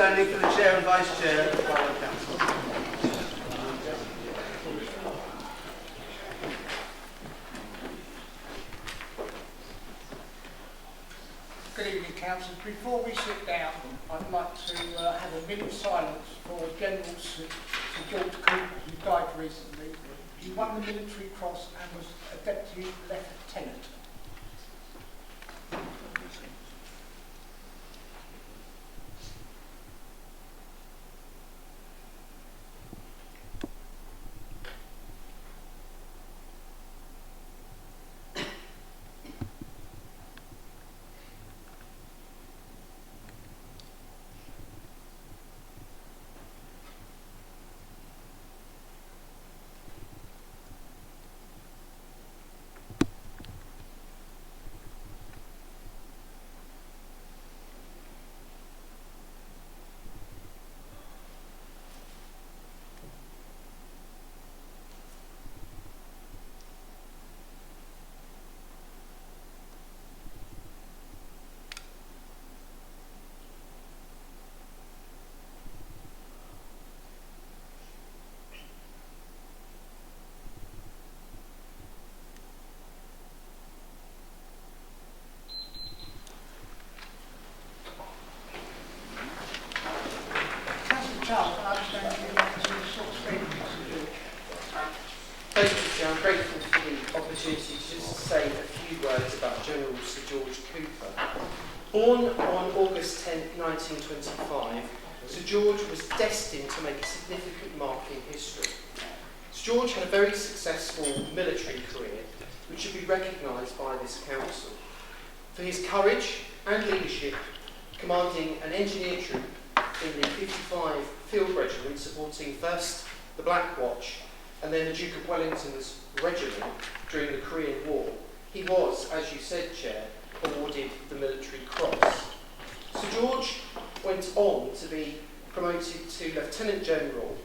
standing for the Chair and Vice Chair of the Harlow Council. Good evening, councillors. Before we sit down, I'd like to have a minute's silence for General Sir George Cooper, who died recently. He won the Military Cross and was a Deputy Lieutenant. Thank you, Chair. I'm grateful for the opportunity to just say a few words about General Sir George Cooper. Born on August 10, 1925, Sir George was destined to make a significant mark in history. Sir George had a very successful military career, which should be recognised by this council. For his courage and leadership, commanding an engineer troop in the 55 Field Regiment, supporting first the Black Watch and then the Duke of Wellington's regiment during the Korean War, he was, as you said, Chair, awarded the Military Cross. Sir George went on to be promoted to Lieutenant General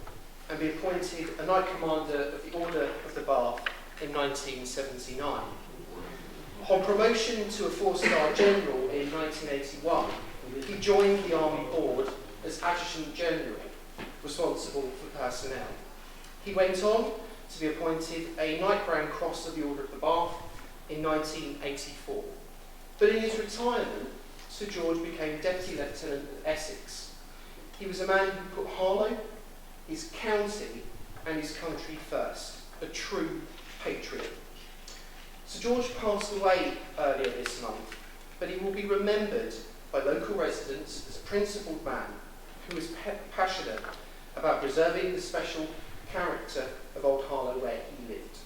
and be appointed a Knight Commander of the Order of the Bath in 1979. On promotion to a four-star General in 1981, he joined the Army Board as Adjutant General, responsible for personnel. He went on to be appointed a Knight Crown Cross of the Order of the Bath in 1984. But in his retirement, Sir George became Deputy Lieutenant of Essex. He was a man who put Harlow, his county and his country first, a true patriot. Sir George passed away earlier this month, but he will be remembered by local residents as a principled man who was passionate about preserving the special character of Old Harlow where he lived.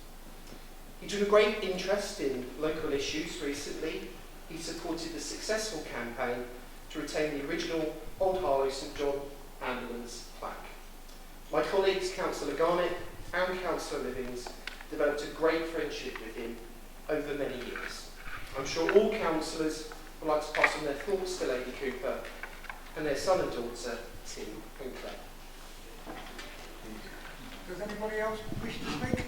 He took a great interest in local issues recently. He supported the successful campaign to retain the original Old Harlow St John ambulance plaque. My colleagues, Councillor Garnett and Councillor Livings, developed a great friendship with him over many years. I'm sure all councillors would like to pass on their thoughts to Lady Cooper and their son and daughter, Tim and Claire. Does anybody else wish to speak?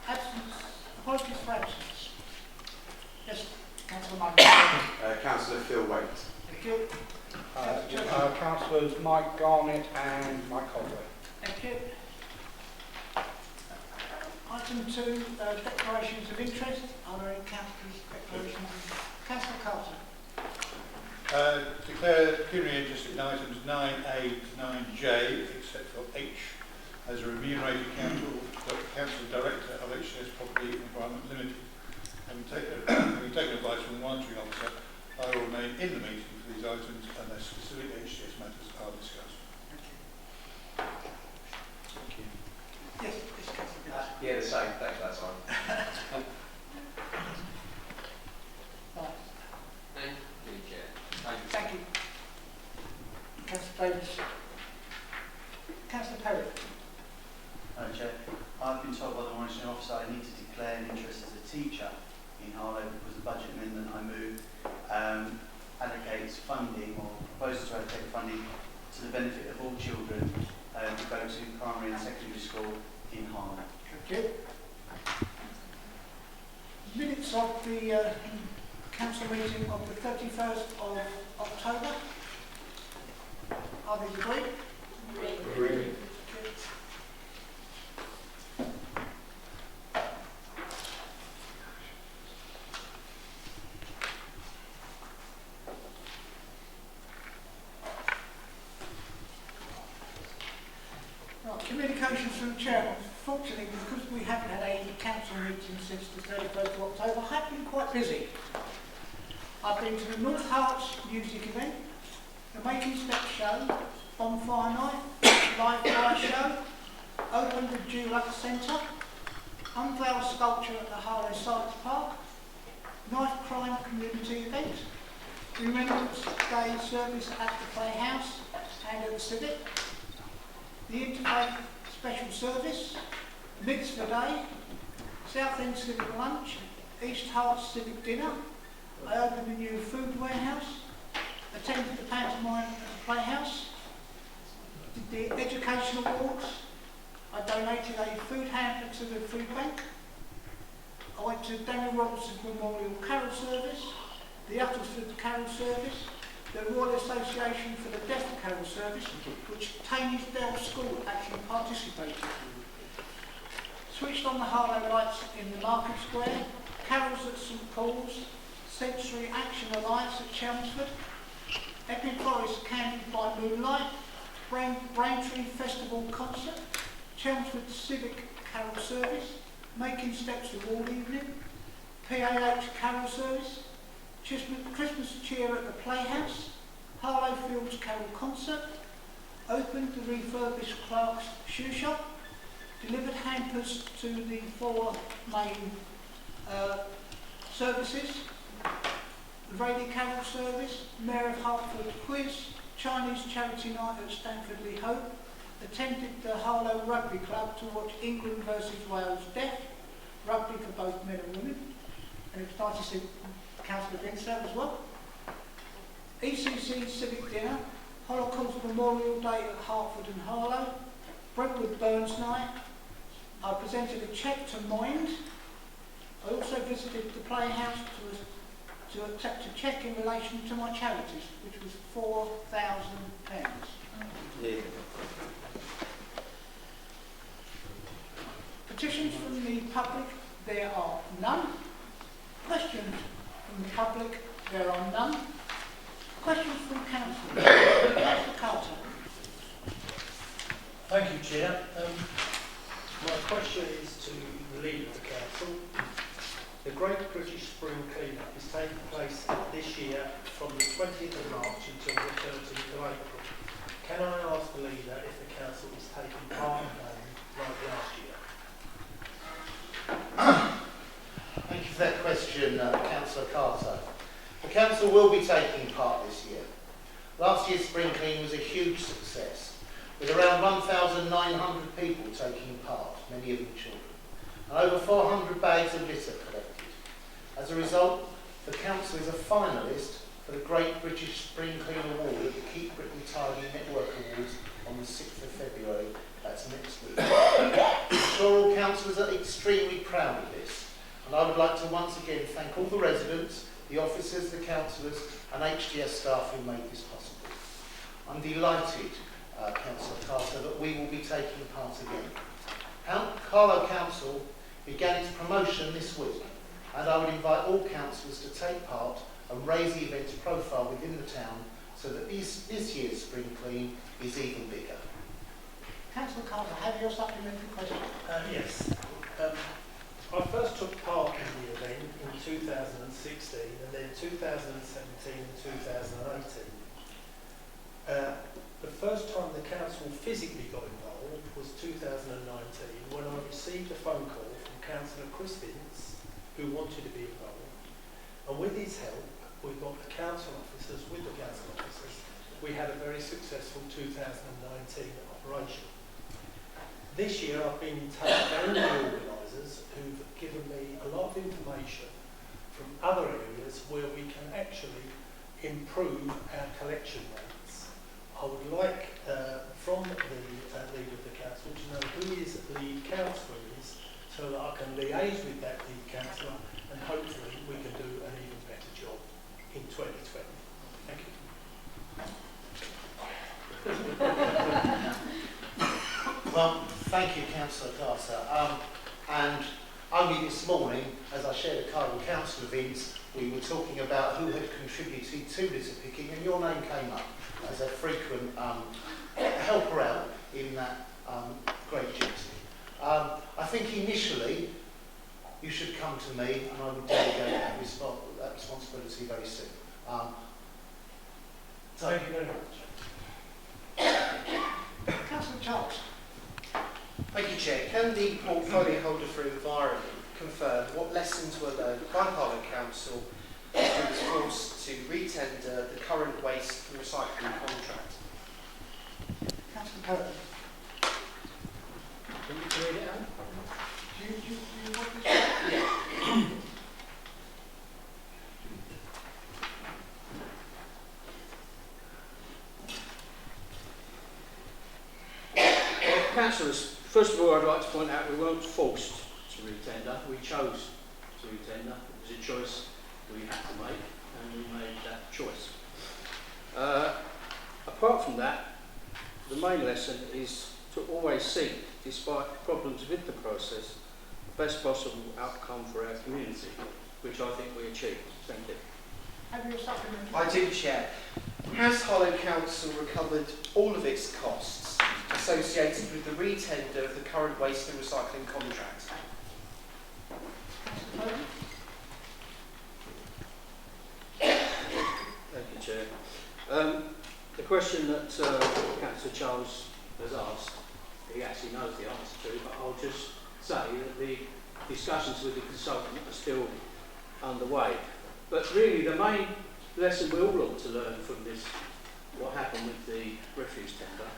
Absence. Apologies for absence. Yes, Councillor Mike. Councillor Phil Waite. Thank you. Councillors Mike Garnett and Mike Holloway. Thank you. Item 2, declarations of interest. Are there any councillors' declarations? Councillor Carter. Declare pecuniary interest in items 9A to 9J, except for H, as a remunerated council director of HCS Property and Environment Limited. Having taken advice from the monitoring officer, I will remain in the meeting for these items unless specific HCS matters are discussed. Thank you. Yes, it's Councillor. Yeah, the same. Thanks, that's fine. Thank you. Councillor Davis. Councillor Perry. Madam Chair, I've been told by the monitoring officer I need to declare an interest as a teacher in Harlow because the budget amendment I moved allocates funding or proposes to allocate funding to the benefit of all children who go to primary and secondary school in Harlow. Thank you. Minutes of the council meeting of the 31st of October. Are these agreed? Agreed. Right, communications from the chairman. Fortunately, because we haven't had a council meeting since the 31st of October, I have been quite busy. I've been to the North Hearts music event, the Making Steps show, Bonfire Night, Live Fire show, opened the Dulux Centre, unveiled sculpture at the Harlow Science Park, Knife Crime community event, Remembrance Day service at the Playhouse and at the Civic, the Interfaith Special Service, Mitzvah Day, Southend Civic Lunch, East Hearts Civic Dinner. I opened a new food warehouse, attended the pantomime at the Playhouse, did the education awards. I donated a food hamper to the food bank. I went to Daniel Robinson's Memorial Carol Service, the Uttlesford Carol Service, the Royal Association for the Deaf Carol Service, which Taineysdale School actually participated in. Switched on the Harlow lights in the Market Square, carols at St Paul's, Sensory Action Alliance at Chelmsford, Epping Forest Candid by Moonlight, Braintree Festival Concert, Chelmsford Civic Carol Service, Making Steps Award Evening, PAH Carol Service, Christmas Cheer at the Playhouse, Harlow Fields Carol Concert, opened the refurbished Clark's Shoe Shop, delivered hampers to the 4 main services, the Rayleigh Carol Service, Mayor of Hertford Quiz, Chinese Charity Night at Stamford Lee Hope, attended the Harlow Rugby Club to watch England versus Wales Deaf, rugby for both men and women, and it's nice to see Councillor Vince there as well. ECC Civic Dinner, Holocaust Memorial Day at Hertford and Harlow, Brentwood Burns Night. I presented a cheque to Mind. I also visited the Playhouse to accept a cheque in relation to my charities, which was £4,000. Yeah. Petitions from the public, there are none. Questions from the public, there are none. Questions from council. Councillor Carter. Thank you, Chair. My question is to the leader of the council. The Great British Spring Clean-up is taking place this year from the 20th of March until the 13th of April. Can I ask the leader if the council is taking part again like last year? Thank you for that question, Councillor Carter. The council will be taking part this year. Last year's Spring Clean was a huge success, with around 1,900 people taking part, many of them children, and over 400 bags of litter collected. As a result, the council is a finalist for the Great British Spring Clean Award at the Keep Britain Tidy Network Awards on the 6th of February, that's next week. I'm sure all councillors are extremely proud of this, and I would like to once again thank all the residents, the officers, the councillors and HDS staff who made this possible. I'm delighted, Councillor Carter, that we will be taking part again. Harlow Council began its promotion this week, and I would invite all councillors to take part and raise the event's profile within the town so that this year's Spring Clean is even bigger. Councillor Carter, have your supplementary question? Yes. I first took part in the event in 2016 and then 2017 and 2018. The first time the council physically got involved was 2019 when I received a phone call from Councillor Chris Vince, who wanted to be involved, and with his help we got the council officers, we had a very successful 2019 operation. This year I've been in touch with the organisers who've given me a lot of information from other areas where we can actually improve our collection rates. I would like from the leader of the council to know who his lead councillor is so that I can liaise with that lead councillor and hopefully we can do an even better job. job in 2020. Thank you. Well, thank you, Councillor Carter. And only this morning, as I shared a card with Councillor Vince, we were talking about who had contributed to litter picking, and your name came up as a frequent helper out in that great duty. I think initially you should come to me, and I would delegate that responsibility very soon. Thank you very much. Councillor Charles. Thank you, Chair. Can the portfolio holder for environment confirm what lessons were learned by Harlow Council who was forced to retender the current waste and recycling contract? Councillor Curtin. Can you read it out? Do you want this? Yeah. Councillors, first of all, I'd like to point out we weren't forced to retender. We chose to retender. It was a choice we had to make, and we made that choice. Apart from that, the main lesson is to always seek, despite problems with the process, the best possible outcome for our community, which I think we achieved. Thank you. Have you a supplementary? I do, Chair. Has Harlow Council recovered all of its costs associated with the retender of the current waste and recycling contract? Councillor Curtin. Thank you, Chair. The question that Councillor Charles has asked, he actually knows the answer to, but I'll just say that the discussions with the consultant are still underway. But really, the main lesson we all ought to learn from this, what happened with the refuse tender,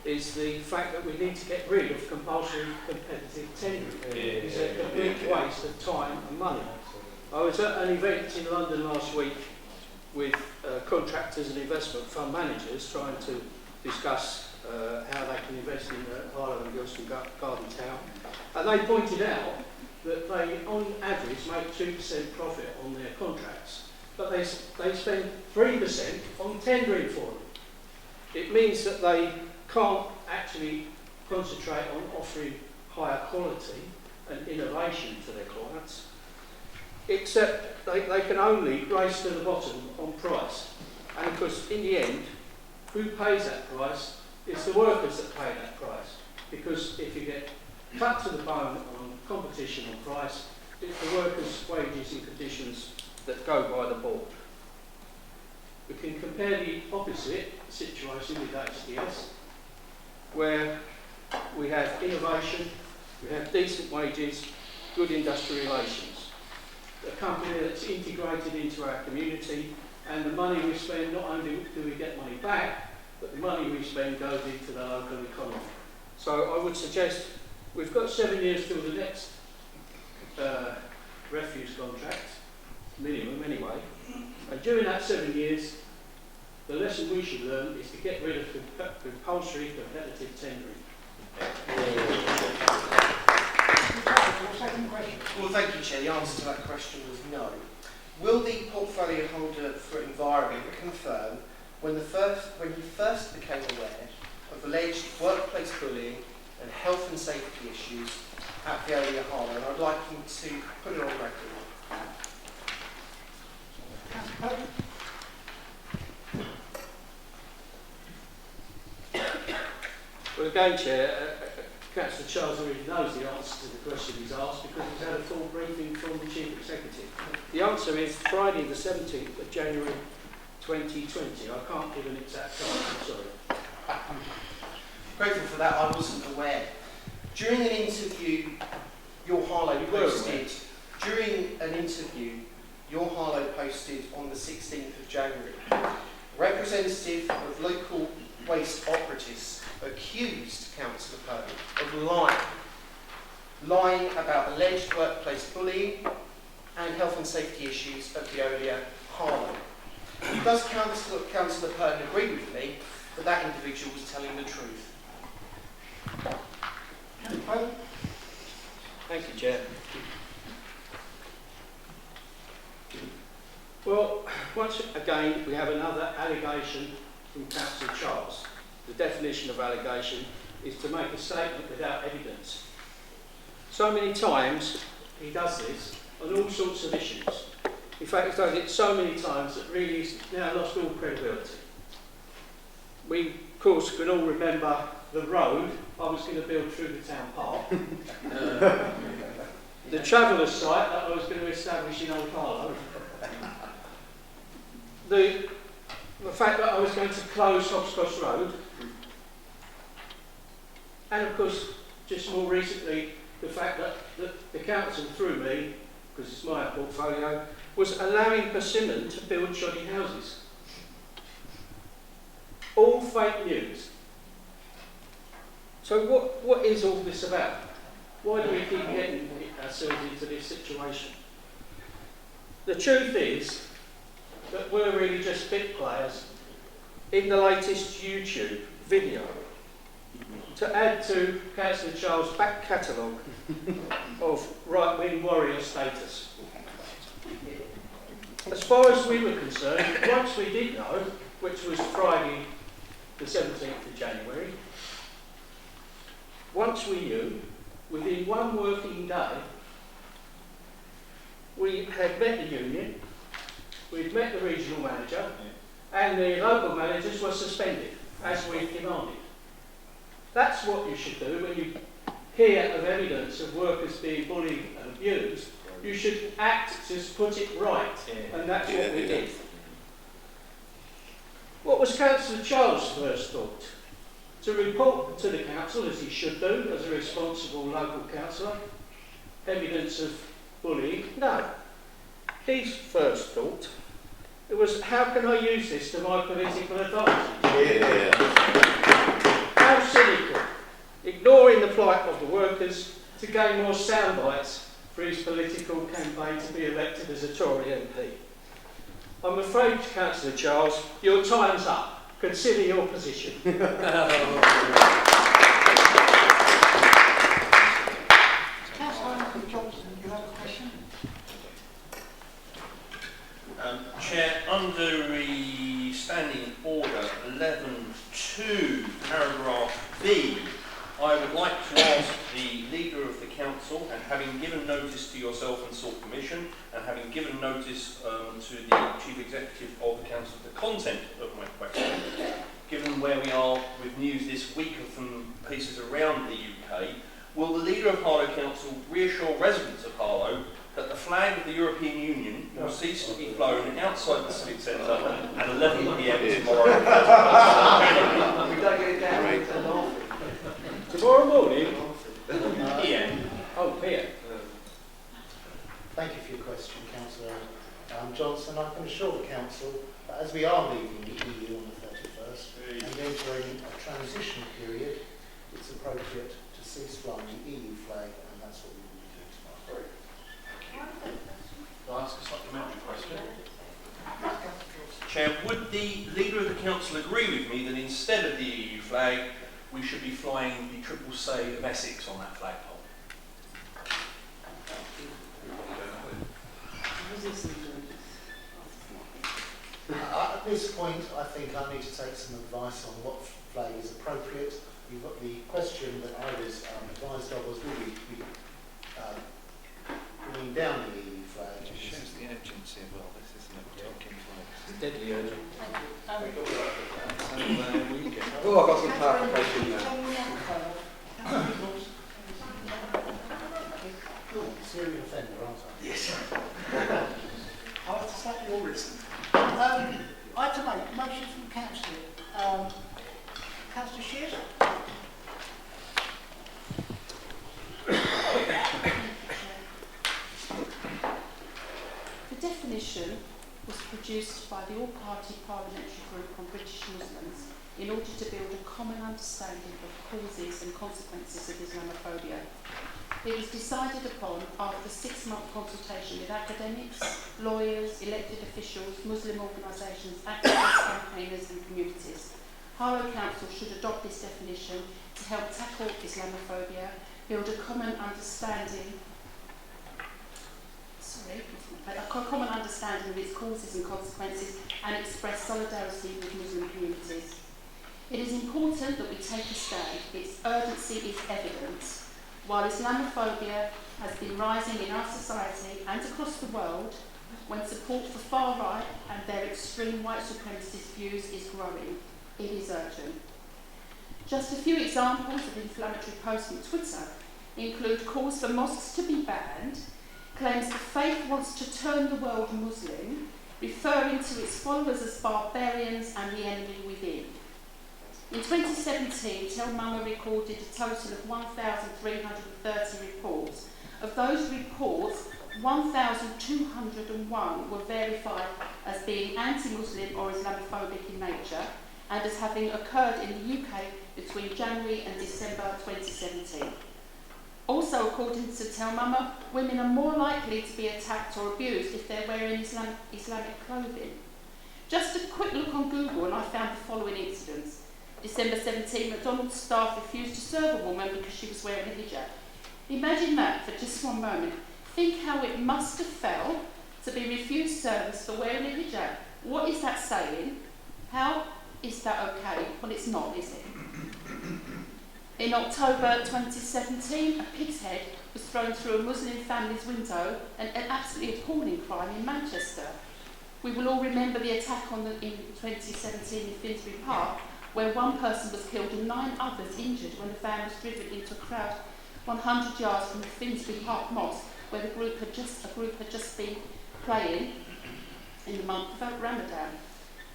is the fact that we need to get rid of compulsory competitive tendering. It's a complete waste of time and money. I was at an event in London last week with contractors and investment fund managers trying to discuss how they can invest in Harlow and Gilston Garden Town. And they pointed out that they, on average, make 2% profit on their contracts, but they spend 3% on tendering for them. It means that they can't actually concentrate on offering higher quality and innovation to their clients, except they can only race to the bottom on price. And of course, in the end, who pays that price? It's the workers that pay that price. Because if you get cut to the bone on competition on price, it's the workers' wages and conditions that go by the board. We can compare the opposite situation with HDS, where we have innovation, we have decent wages, good industrial relations. A company that's integrated into our community, and the money we spend, not only do we get money back, but the money we spend goes into the local economy. So I would suggest we've got 7 years till the next refuse contract, minimum anyway, and during that 7 years, the lesson we should learn is to get rid of compulsory competitive tendering. Your second question. Well, thank you, Chair. The answer to that question was no. Will the portfolio holder for environment confirm when he first became aware of alleged workplace bullying and health and safety issues at Veolia Harlow? And I'd like him to put it on record. Councillor Curtin. Well, again, Chair, Councillor Charles already knows the answer to the question he's asked because he's had a full briefing from the Chief Executive. The answer is Friday the 17th of January 2020. I can't give an exact time, I'm sorry. Grateful for that, I wasn't aware. During an interview, your Harlow posted on the 16th of January, representative of local waste operatives accused Councillor Purton of lying about alleged workplace bullying and health and safety issues at Veolia Harlow. Does Councillor Purton agree with me that that individual was telling the truth? Councillor Curtin. Thank you, Chair. Well, once again, we have another allegation from Councillor Charles. The definition of allegation is to make a statement without evidence. So many times he does this on all sorts of issues. In fact, he's done it so many times that really he's now lost all credibility. We, of course, can all remember the road I was going to build through the town park. The traveller's site that I was going to establish in Old Harlow. The fact that I was going to close Hopscotch Road. And of course, just more recently, the fact that the council, through me, because it's my portfolio, was allowing Persimmon to build shoddy houses. All fake news. So what is all this about? Why do we keep getting ourselves into this situation? The truth is that we're really just bit players in the latest YouTube video to add to Councillor Charles' back catalogue of right-wing warrior status. As far as we were concerned, once we did know, which was Friday the 17th of January, once we knew, within one working day, we had met the union, we'd met the regional manager, and the local managers were suspended, as we demanded. That's what you should do when you hear of evidence of workers being bullied and abused. You should act to put it right, and that's what we did. What was Councillor Charles' first thought? To report to the council, as he should do, as a responsible local councillor, evidence of bullying? No. His first thought, it was, how can I use this to my political advantage? How cynical, ignoring the plight of the workers to gain more sound bites for his political campaign to be elected as a Tory MP. I'm afraid, Councillor Charles, your time's up. Consider your position. Councillor Johnson, you have a question? Chair, under the Standing Order 11.2, paragraph B, I would like to ask the Leader of the Council, and having given notice to yourself and sought permission, and having given notice to the Chief Executive of the Council, the content of my question, given where we are with news this week of some pieces around the UK, will the Leader of Harlow Council reassure residents of Harlow that the flag of the European Union will cease to be flown outside the Civic Centre at 11 p.m. tomorrow? We don't get it down until after. Tomorrow morning? PM. Oh, here. Thank you for your question, Councillor Johnson. I can assure the Council that as we are leaving the EU on the 31st and entering a transition period, it's appropriate to cease flying the EU flag, and that's what we will be doing tomorrow. I'll ask a supplementary question. Chair, would the Leader of the Council agree with me that instead of the EU flag, we should be flying the triple say of Essex on that flagpole? At this point, I think I need to take some advice on what flag is appropriate. You've got the question that I was advised of was really bringing down the EU flag. It shows the urgency of all this, isn't it? We're talking flags. It's deadly urgent. Oh, I've got some clarification now. Serial offender, aren't I? Yes. I'll have to slap your wrist. I have to make a motion from Councillor. Councillor Shears? The definition was produced by the all-party parliamentary group on British Muslims in order to build a common understanding of causes and consequences of Islamophobia. It was decided upon after 6-month consultation with academics, lawyers, elected officials, Muslim organisations, activists, campaigners and communities. Harlow Council should adopt this definition to help tackle Islamophobia, build a common understanding a common understanding of its causes and consequences, and express solidarity with Muslim communities. It is important that we take a stand. Its urgency is evident. While Islamophobia has been rising in our society and across the world, when support for far right and their extreme white supremacist views is growing, it is urgent. Just a few examples of inflammatory posts on Twitter include calls for mosques to be banned, claims the faith wants to turn the world Muslim, referring to its followers as barbarians and the enemy within. In 2017, Tell Mama recorded a total of 1,330 reports. Of those reports, 1,201 were verified as being anti-Muslim or Islamophobic in nature and as having occurred in the UK between January and December 2017. Also, according to Tell Mama, women are more likely to be attacked or abused if they're wearing Islamic clothing. Just a quick look on Google and I found the following incidents. December 17, McDonald's staff refused to serve a woman because she was wearing a hijab. Imagine that for just one moment. Think how it must have felt to be refused service for wearing a hijab. What is that saying? How is that okay? Well, it's not, is it? In October 2017, a pig's head was thrown through a Muslim family's window, an absolutely appalling crime in Manchester. We will all remember the attack in 2017 in Finsbury Park, where one person was killed and 9 others injured when the van was driven into a crowd 100 yards from the Finsbury Park Mosque, where a group had just been praying in the month of Ramadan.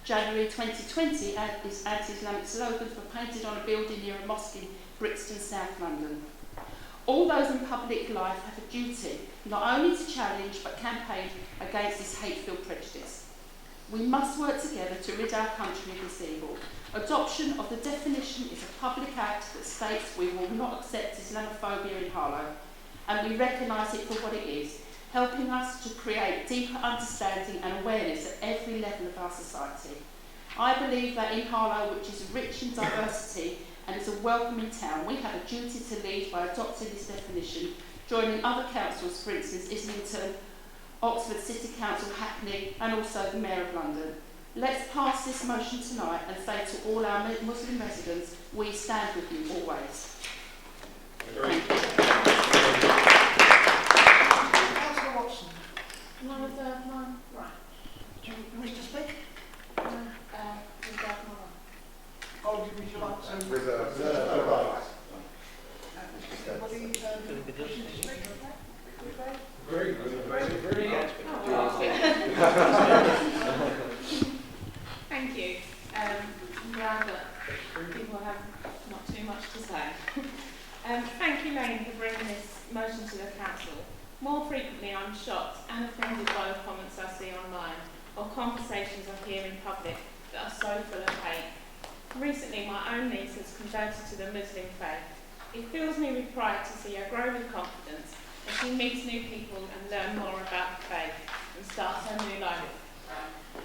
January 2020, these anti-Islamic slogans were painted on a building near a mosque in Brixton, South London. All those in public life have a duty not only to challenge but campaign against this hate-filled prejudice. We must work together to rid our country of this evil. Adoption of the definition is a public act that states we will not accept Islamophobia in Harlow, and we recognise it for what it is, helping us to create deeper understanding and awareness at every level of our society. I believe that in Harlow, which is rich in diversity and is a welcoming town, we have a duty to lead by adopting this definition, joining other councils, for instance Islington, Oxford City Council, Hackney, and also the Mayor of London. Let's pass this motion tonight and say to all our Muslim residents, we stand with you always. Councillor Watson, None of the none. Right. do you wish to speak? Regard Or would you like to? Reserve. Anybody wishing to speak? Very good. Thank you. I'm glad that people have not too much to say. Thank you, Lane, for bringing this motion to the council. More frequently, I'm shocked and offended by the comments I see online or conversations I hear in public that are so full of hate. Recently, my own niece has converted to the Muslim faith. It fills me with pride to see her grow with confidence as she meets new people and learn more about the faith and starts her new life.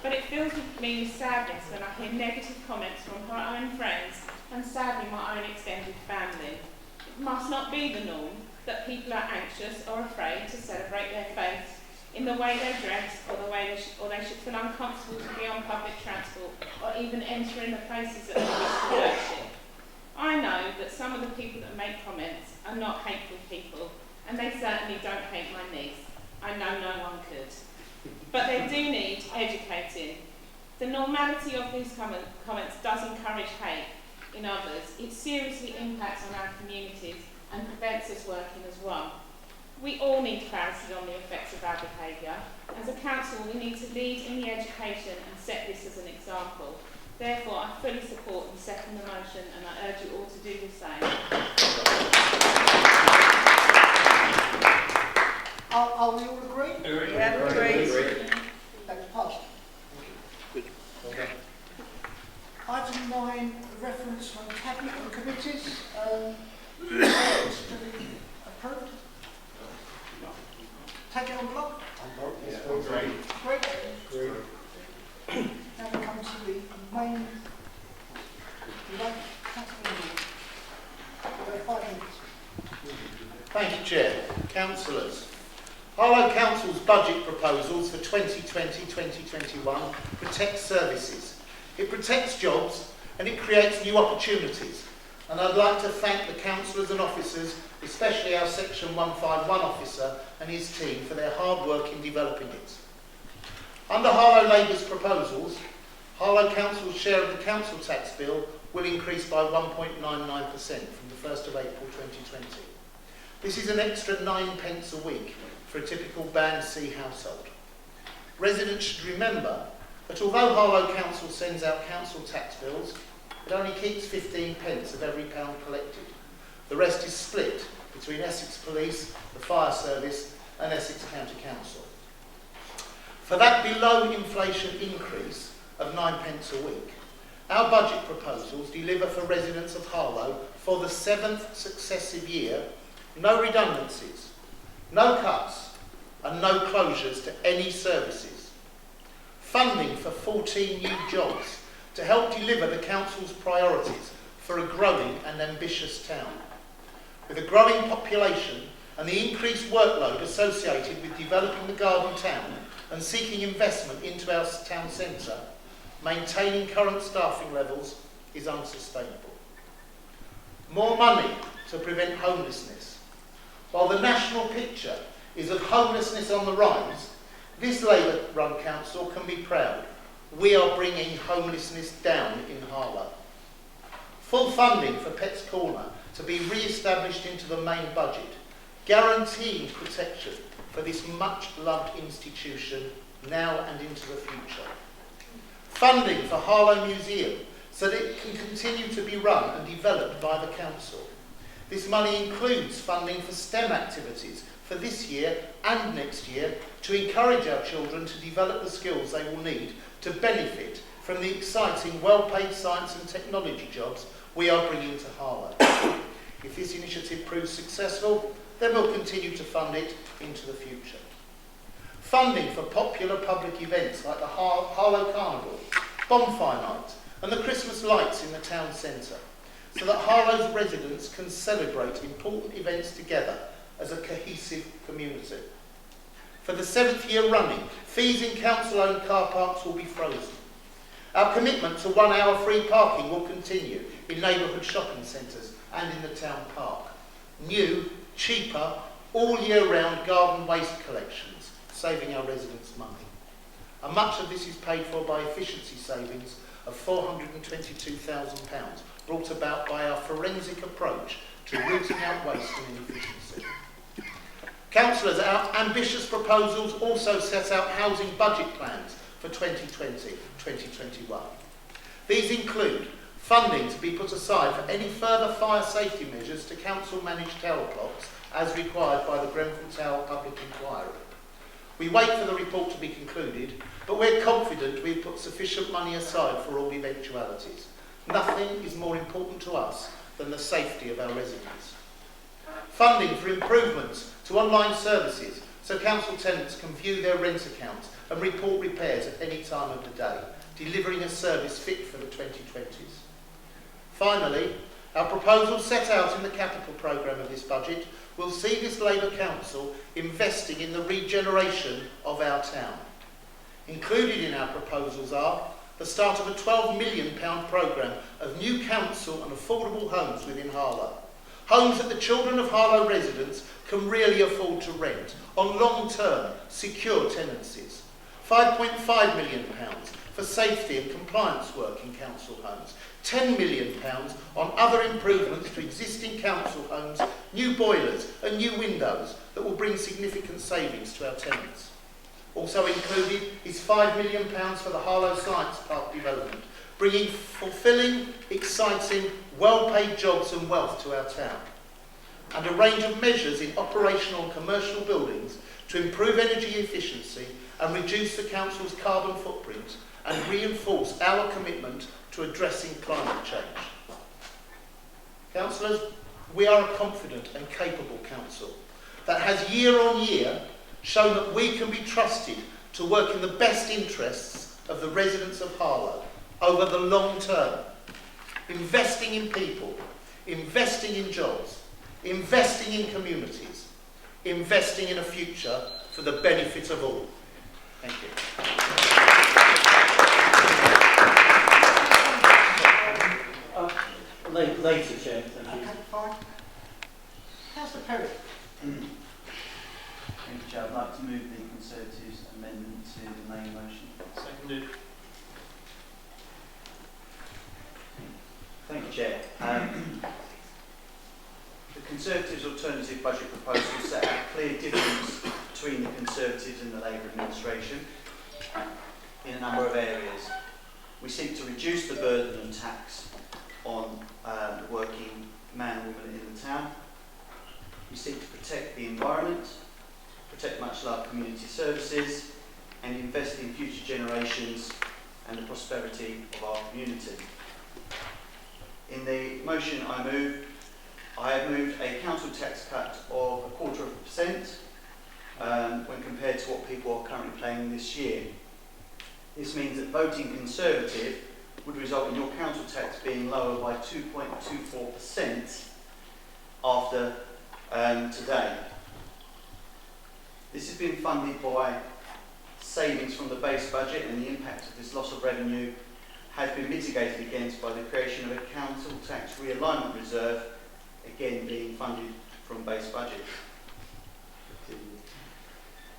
But it fills me with sadness when I hear negative comments from her own friends and sadly my own extended family. It must not be the norm that people are anxious or afraid to celebrate their faith in the way they dress or they should feel uncomfortable to be on public transport or even enter in the places that they wish to worship. I know that some of the people that make comments are not hateful people, and they certainly don't hate my niece. I know no one could. But they do need educating. The normality of these comments does encourage hate in others. It seriously impacts on our communities and prevents us working as one. We all need clarity on the effects of our behaviour. As a council, we need to lead in the education and set this as an example. Therefore, I fully support and second the motion, and I urge you all to do the same. Are we all agree? Yeah, agree. That's passed. Good. Well done. Item 9, reference from cabinet and committees. Is to be approved. Take it on block. Yeah, great. Great. Now we come to the main. Thank you, Chair. Councillors, Harlow Council's budget proposals for 2020-2021 protect services. It protects jobs and it creates new opportunities. And I'd like to thank the councillors and officers, especially our Section 151 officer and his team, for their hard work in developing it. Under Harlow Labour's proposals, Harlow Council's share of the council tax bill will increase by 1.99% from the 1st of April 2020. This is an extra 9p a week for a typical Band C household. Residents should remember that although Harlow Council sends out council tax bills, it only keeps 15p of every pound collected. The rest is split between Essex Police, the Fire Service and Essex County Council. For that below inflation increase of 9p a week, our budget proposals deliver for residents of Harlow for the 7th successive year no redundancies, no cuts and no closures to any services. Funding for 14 new jobs to help deliver the council's priorities for a growing and ambitious town. With a growing population and the increased workload associated with developing the garden town and seeking investment into our town centre, maintaining current staffing levels is unsustainable. More money to prevent homelessness. While the national picture is of homelessness on the rise, this Labour-run council can be proud. We are bringing homelessness down in Harlow. Full funding for Pets Corner to be re-established into the main budget, guaranteeing protection for this much-loved institution now and into the future. Funding for Harlow Museum so that it can continue to be run and developed by the council. This money includes funding for STEM activities for this year and next year to encourage our children to develop the skills they will need to benefit from the exciting, well-paid science and technology jobs we are bringing to Harlow. If this initiative proves successful, then we'll continue to fund it into the future. Funding for popular public events like the Harlow Carnival, Bonfire Night and the Christmas lights in the town centre, so that Harlow's residents can celebrate important events together as a cohesive community. For the 7th year running, fees in council-owned car parks will be frozen. Our commitment to 1 hour free parking will continue in neighbourhood shopping centres and in the town park. New, cheaper, all year round garden waste collections, saving our residents money. And much of this is paid for by efficiency savings of £422,000, brought about by our forensic approach to rooting out waste and inefficiency. Councillors, our ambitious proposals also set out housing budget plans for 2020-2021. These include funding to be put aside for any further fire safety measures to council-managed tower blocks as required by the Grenfell Tower Public Inquiry. We wait for the report to be concluded, but we're confident we've put sufficient money aside for all eventualities. Nothing is more important to us than the safety of our residents. Funding for improvements to online services so council tenants can view their rent accounts and report repairs at any time of the day, delivering a service fit for the 2020s. Finally, our proposals set out in the capital programme of this budget will see this Labour Council investing in the regeneration of our town. Included in our proposals are the start of a £12 million programme of new council and affordable homes within Harlow. Homes that the children of Harlow residents can really afford to rent on long-term, secure tenancies. £5.5 million for safety and compliance work in council homes. £10 million on other improvements to existing council homes, new boilers and new windows that will bring significant savings to our tenants. Also included is £5 million for the Harlow Science Park development, bringing fulfilling, exciting, well-paid jobs and wealth to our town. And a range of measures in operational and commercial buildings to improve energy efficiency and reduce the council's carbon footprint and reinforce our commitment to addressing climate change. Councillors, we are a confident and capable council that has year on year shown that we can be trusted to work in the best interests of the residents of Harlow over the long term, investing in people, investing in jobs, investing in communities, investing in a future for the benefit of all. Thank you. Later, Chair, thank you. Okay, fine. Councillor Perry. Thank you, Chair. I'd like to move the Conservatives' amendment to the main motion. Seconded. Thank you, Chair. The Conservatives' alternative budget proposal set out a clear difference between the Conservatives and the Labour administration in a number of areas. We seek to reduce the burden and tax on the working man and woman in the town. We seek to protect the environment, protect much-loved community services, and invest in future generations and the prosperity of our community. In the motion I have moved a council tax cut of 0.25% when compared to what people are currently paying this year. This means that voting Conservative would result in your council tax being lower by 2.24% after today. This has been funded by savings from the base budget, and the impact of this loss of revenue has been mitigated against by the creation of a council tax realignment reserve, again being funded from base budget.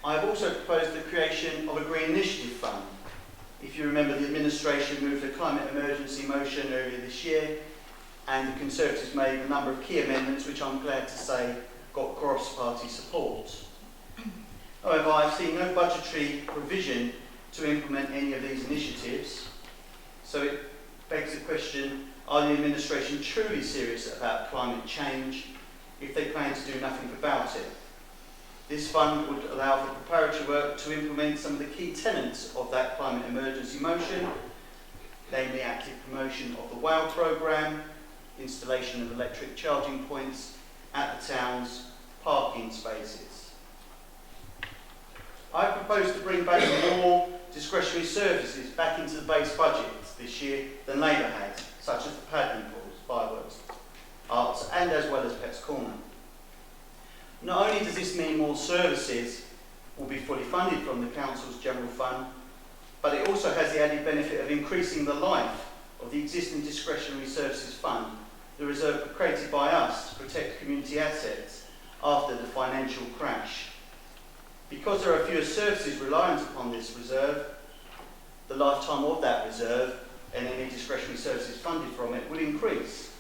I have also proposed the creation of a Green Initiative Fund. If you remember, the administration moved a climate emergency motion earlier this year, and the Conservatives made a number of key amendments which I'm glad to say got cross-party support. However, I've seen no budgetary provision to implement any of these initiatives, so it begs the question, are the administration truly serious about climate change if they plan to do nothing about it? This fund would allow for preparatory work to implement some of the key tenets of that climate emergency motion, namely active promotion of the WOW programme, installation of electric charging points at the town's parking spaces. I propose to bring back more discretionary services back into the base budget this year than Labour had, such as the paddling pools, fireworks, arts, and as well as Pets Corner. Not only does this mean more services will be fully funded from the Council's General Fund, but it also has the added benefit of increasing the life of the existing Discretionary Services Fund, the reserve created by us to protect community assets after the financial crash. Because there are fewer services reliant upon this reserve, the lifetime of that reserve and any discretionary services funded from it will increase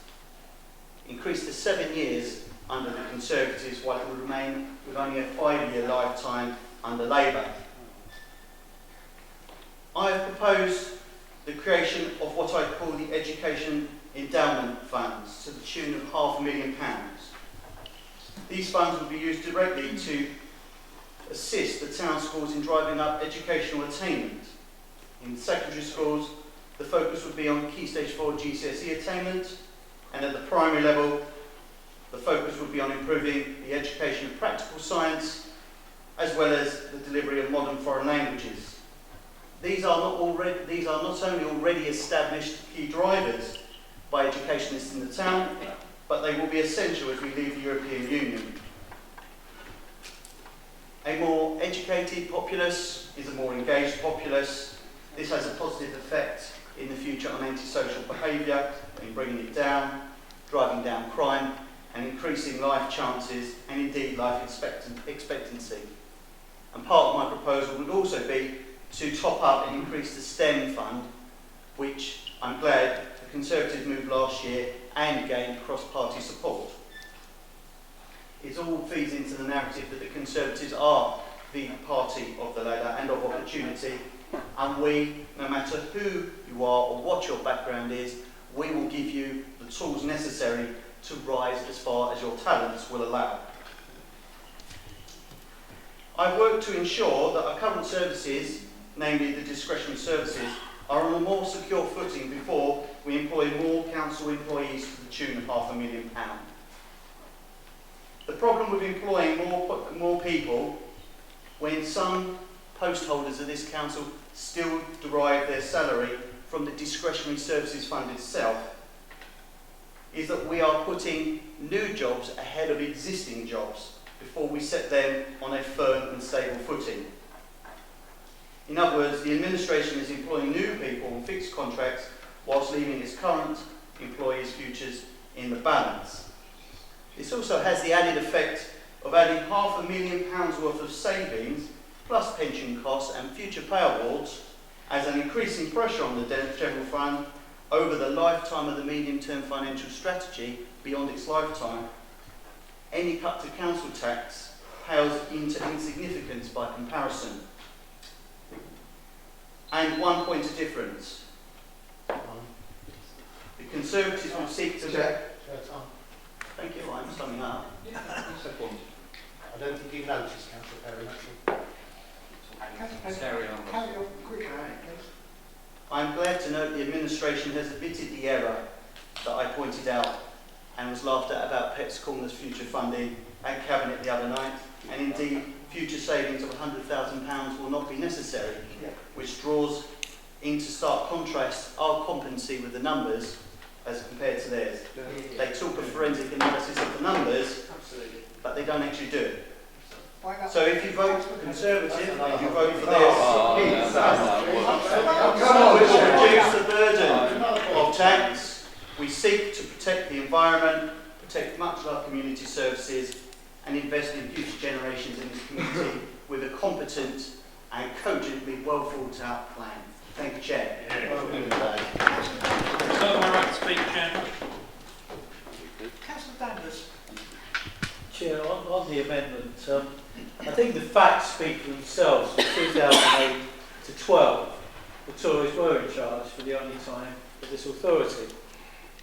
to 7 years under the Conservatives, while it will remain with only a 5-year lifetime under Labour. I have proposed the creation of what I call the Education Endowment Funds to the tune of £500,000. These funds will be used directly to assist the town schools in driving up educational attainment. In secondary schools, the focus would be on Key Stage 4 GCSE attainment, and at the primary level, the focus would be on improving the education of practical science, as well as the delivery of modern foreign languages. These are not only already established key drivers by educationists in the town, but they will be essential as we leave the European Union. A more educated populace is a more engaged populace. This has a positive effect in the future on antisocial behaviour, in bringing it down, driving down crime, and increasing life chances and indeed life expectancy. And part of my proposal would also be to top up and increase the STEM fund, which I'm glad the Conservatives moved last year and gained cross-party support. It all feeds into the narrative that the Conservatives are the party of the ladder and of opportunity, and we, no matter who you are or what your background is, we will give you the tools necessary to rise as far as your talents will allow. I've worked to ensure that our current services, namely the discretionary services, are on a more secure footing before we employ more council employees to the tune of £500,000. The problem with employing more people when some post holders of this council still derive their salary from the discretionary services fund itself is that we are putting new jobs ahead of existing jobs. before we set them on a firm and stable footing. In other words, the administration is employing new people on fixed contracts whilst leaving its current employees' futures in the balance. This also has the added effect of adding £500,000 worth of savings, plus pension costs and future pay awards, as an increasing pressure on the general fund over the lifetime of the medium-term financial strategy beyond its lifetime. Any cut to council tax pales into insignificance by comparison. And one point of difference. The Conservatives will seek to... Thank you, I'm summing up. I don't think you noticed, Councillor Perry, Carry on quickly, please. I'm glad to note the administration has admitted the error that I pointed out and was laughed at about Pets Corner's future funding at Cabinet the other night, and indeed future savings of £100,000 will not be necessary, which draws into stark contrast our competency with the numbers as compared to theirs. They talk of forensic analysis of the numbers, but they don't actually do it. So if you vote Conservative, if you vote for this, we reduce the burden of tax. We seek to protect the environment, protect much of our community services, and invest in future generations in this community with a competent and cogently well thought out plan. Thank you, Chair. So my right to speak, Chair. Councillor Danvers. Chair, on the amendment, I think the facts speak for themselves. From 2008 to 12, the Tories were in charge for the only time of this authority.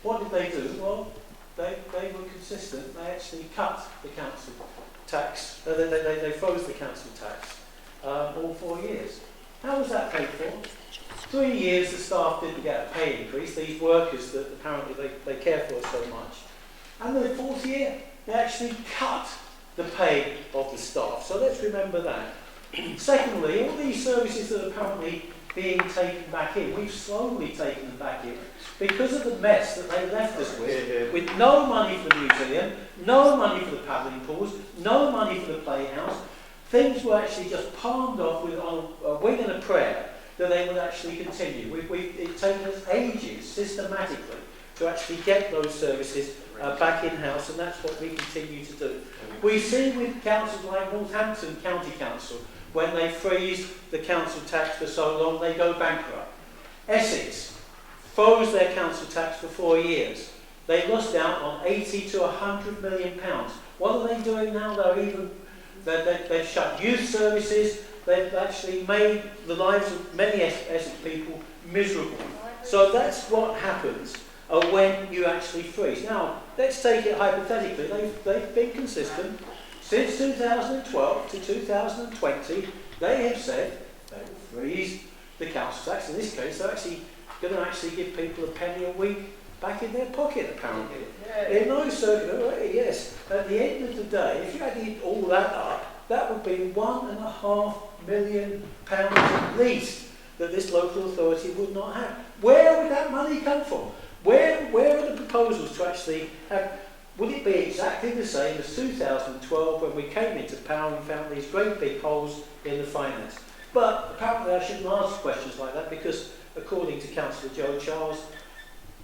What did they do? Well, they were consistent. They actually cut the council tax. They froze the council tax all 4 years. How was that paid for? 3 years the staff didn't get a pay increase, these workers that apparently they care for so much. And the 4th year, they actually cut the pay of the staff. So let's remember that. Secondly, all these services that are apparently being taken back in, we've slowly taken them back in because of the mess that they left us with no money for the museum, no money for the paddling pools, no money for the playhouse. Things were actually just palmed off with on a wing and a prayer that they would actually continue. It's taken us ages, systematically, to actually get those services back in-house, and that's what we continue to do. We've seen with councils like Northampton County Council, when they freeze the council tax for so long, they go bankrupt. Essex froze their council tax for 4 years. They lost out on 80 to 100 million pounds. What are they doing now? They've shut youth services. They've actually made the lives of many Essex people miserable. So that's what happens when you actually freeze. Now, let's take it hypothetically. They've been consistent. Since 2012 to 2020, they have said they will freeze the council tax. In this case, they're actually going to actually give people a penny a week back in their pocket, apparently. In no circular way, yes. At the end of the day, if you added all that up, that would be £1.5 million at least that this local authority would not have. Where would that money come from? Where are the proposals to actually have? Would it be exactly the same as 2012 when we came into power and found these great big holes in the finance? But apparently I shouldn't ask questions like that because, according to Councillor Joe Charles,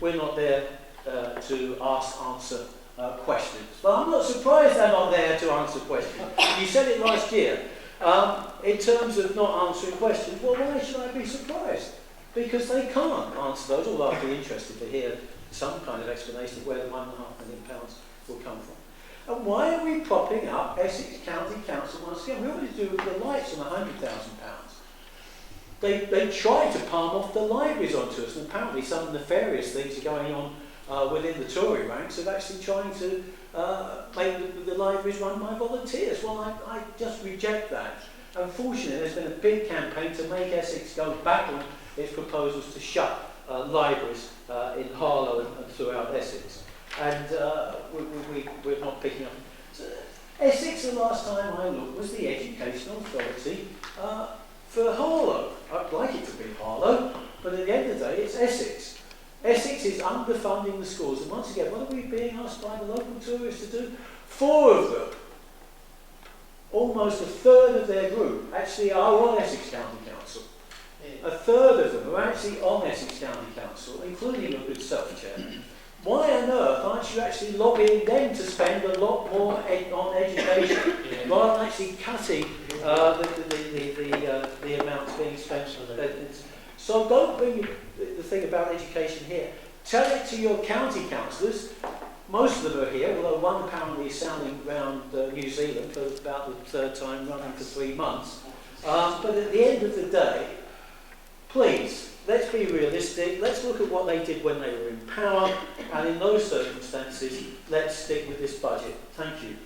we're not there to answer questions. But I'm not surprised they're not there to answer questions. You said it last year. In terms of not answering questions, well, why should I be surprised? Because they can't answer those, although I'd be interested to hear some kind of explanation of where the £1.5 million will come from. And why are we propping up Essex County Council once again? We already do with the lights on £100,000. They tried to palm off the libraries onto us, and apparently some nefarious things are going on within the Tory ranks of actually trying to make the libraries run by volunteers. Well, I just reject that. Unfortunately, there's been a big campaign to make Essex go back on its proposals to shut libraries in Harlow and throughout Essex. And we're not picking up. So, Essex, the last time I looked, was the educational authority for Harlow. I'd like it to be Harlow, but at the end of the day, it's Essex. Essex is underfunding the schools, and once again, what are we being asked by the local tourists to do? 4 of them almost a third of their group actually are on Essex County Council. A third of them are actually on Essex County Council, including your good self, Chair. Why on earth aren't you actually lobbying them to spend a lot more on education rather than actually cutting the amounts being spent? So don't bring the thing about education here. Tell it to your county councillors. Most of them are here, although one apparently is sounding around New Zealand for about the third time running for 3 months. But at the end of the day, please, let's be realistic. Let's look at what they did when they were in power, and in those circumstances, let's stick with this budget. Thank you.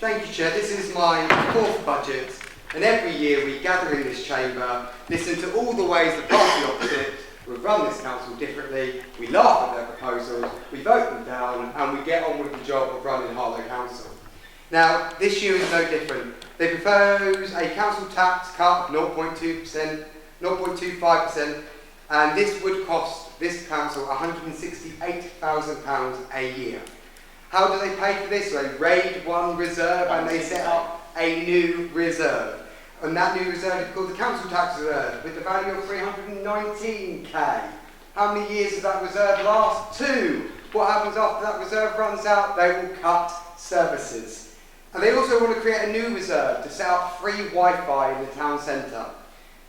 Thank you, Chair. This is my 4th budget, and every year we gather in this chamber, listen to all the ways the party opposite will run this council differently, we laugh at their proposals, we vote them down, and we get on with the job of running Harlow Council. Now, this year is no different. They propose a council tax cut of 0.2%, 0.25%, and this would cost this council £168,000 a year. How do they pay for this? They raid one reserve and they set up a new reserve. And that new reserve is called the Council Tax Reserve, with the value of 319k. How many years does that reserve last? 2. What happens after that reserve runs out? They will cut services. And they also want to create a new reserve to set up free Wi-Fi in the town centre.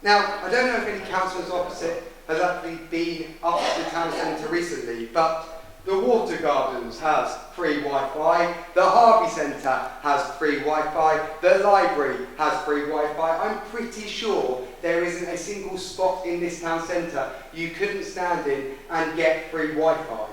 Now, I don't know if any councillors opposite has actually been up to the town centre recently, but the Water Gardens has free Wi-Fi, the Harvey Centre has free Wi-Fi, the library has free Wi-Fi. I'm pretty sure there isn't a single spot in this town centre you couldn't stand in and get free Wi-Fi.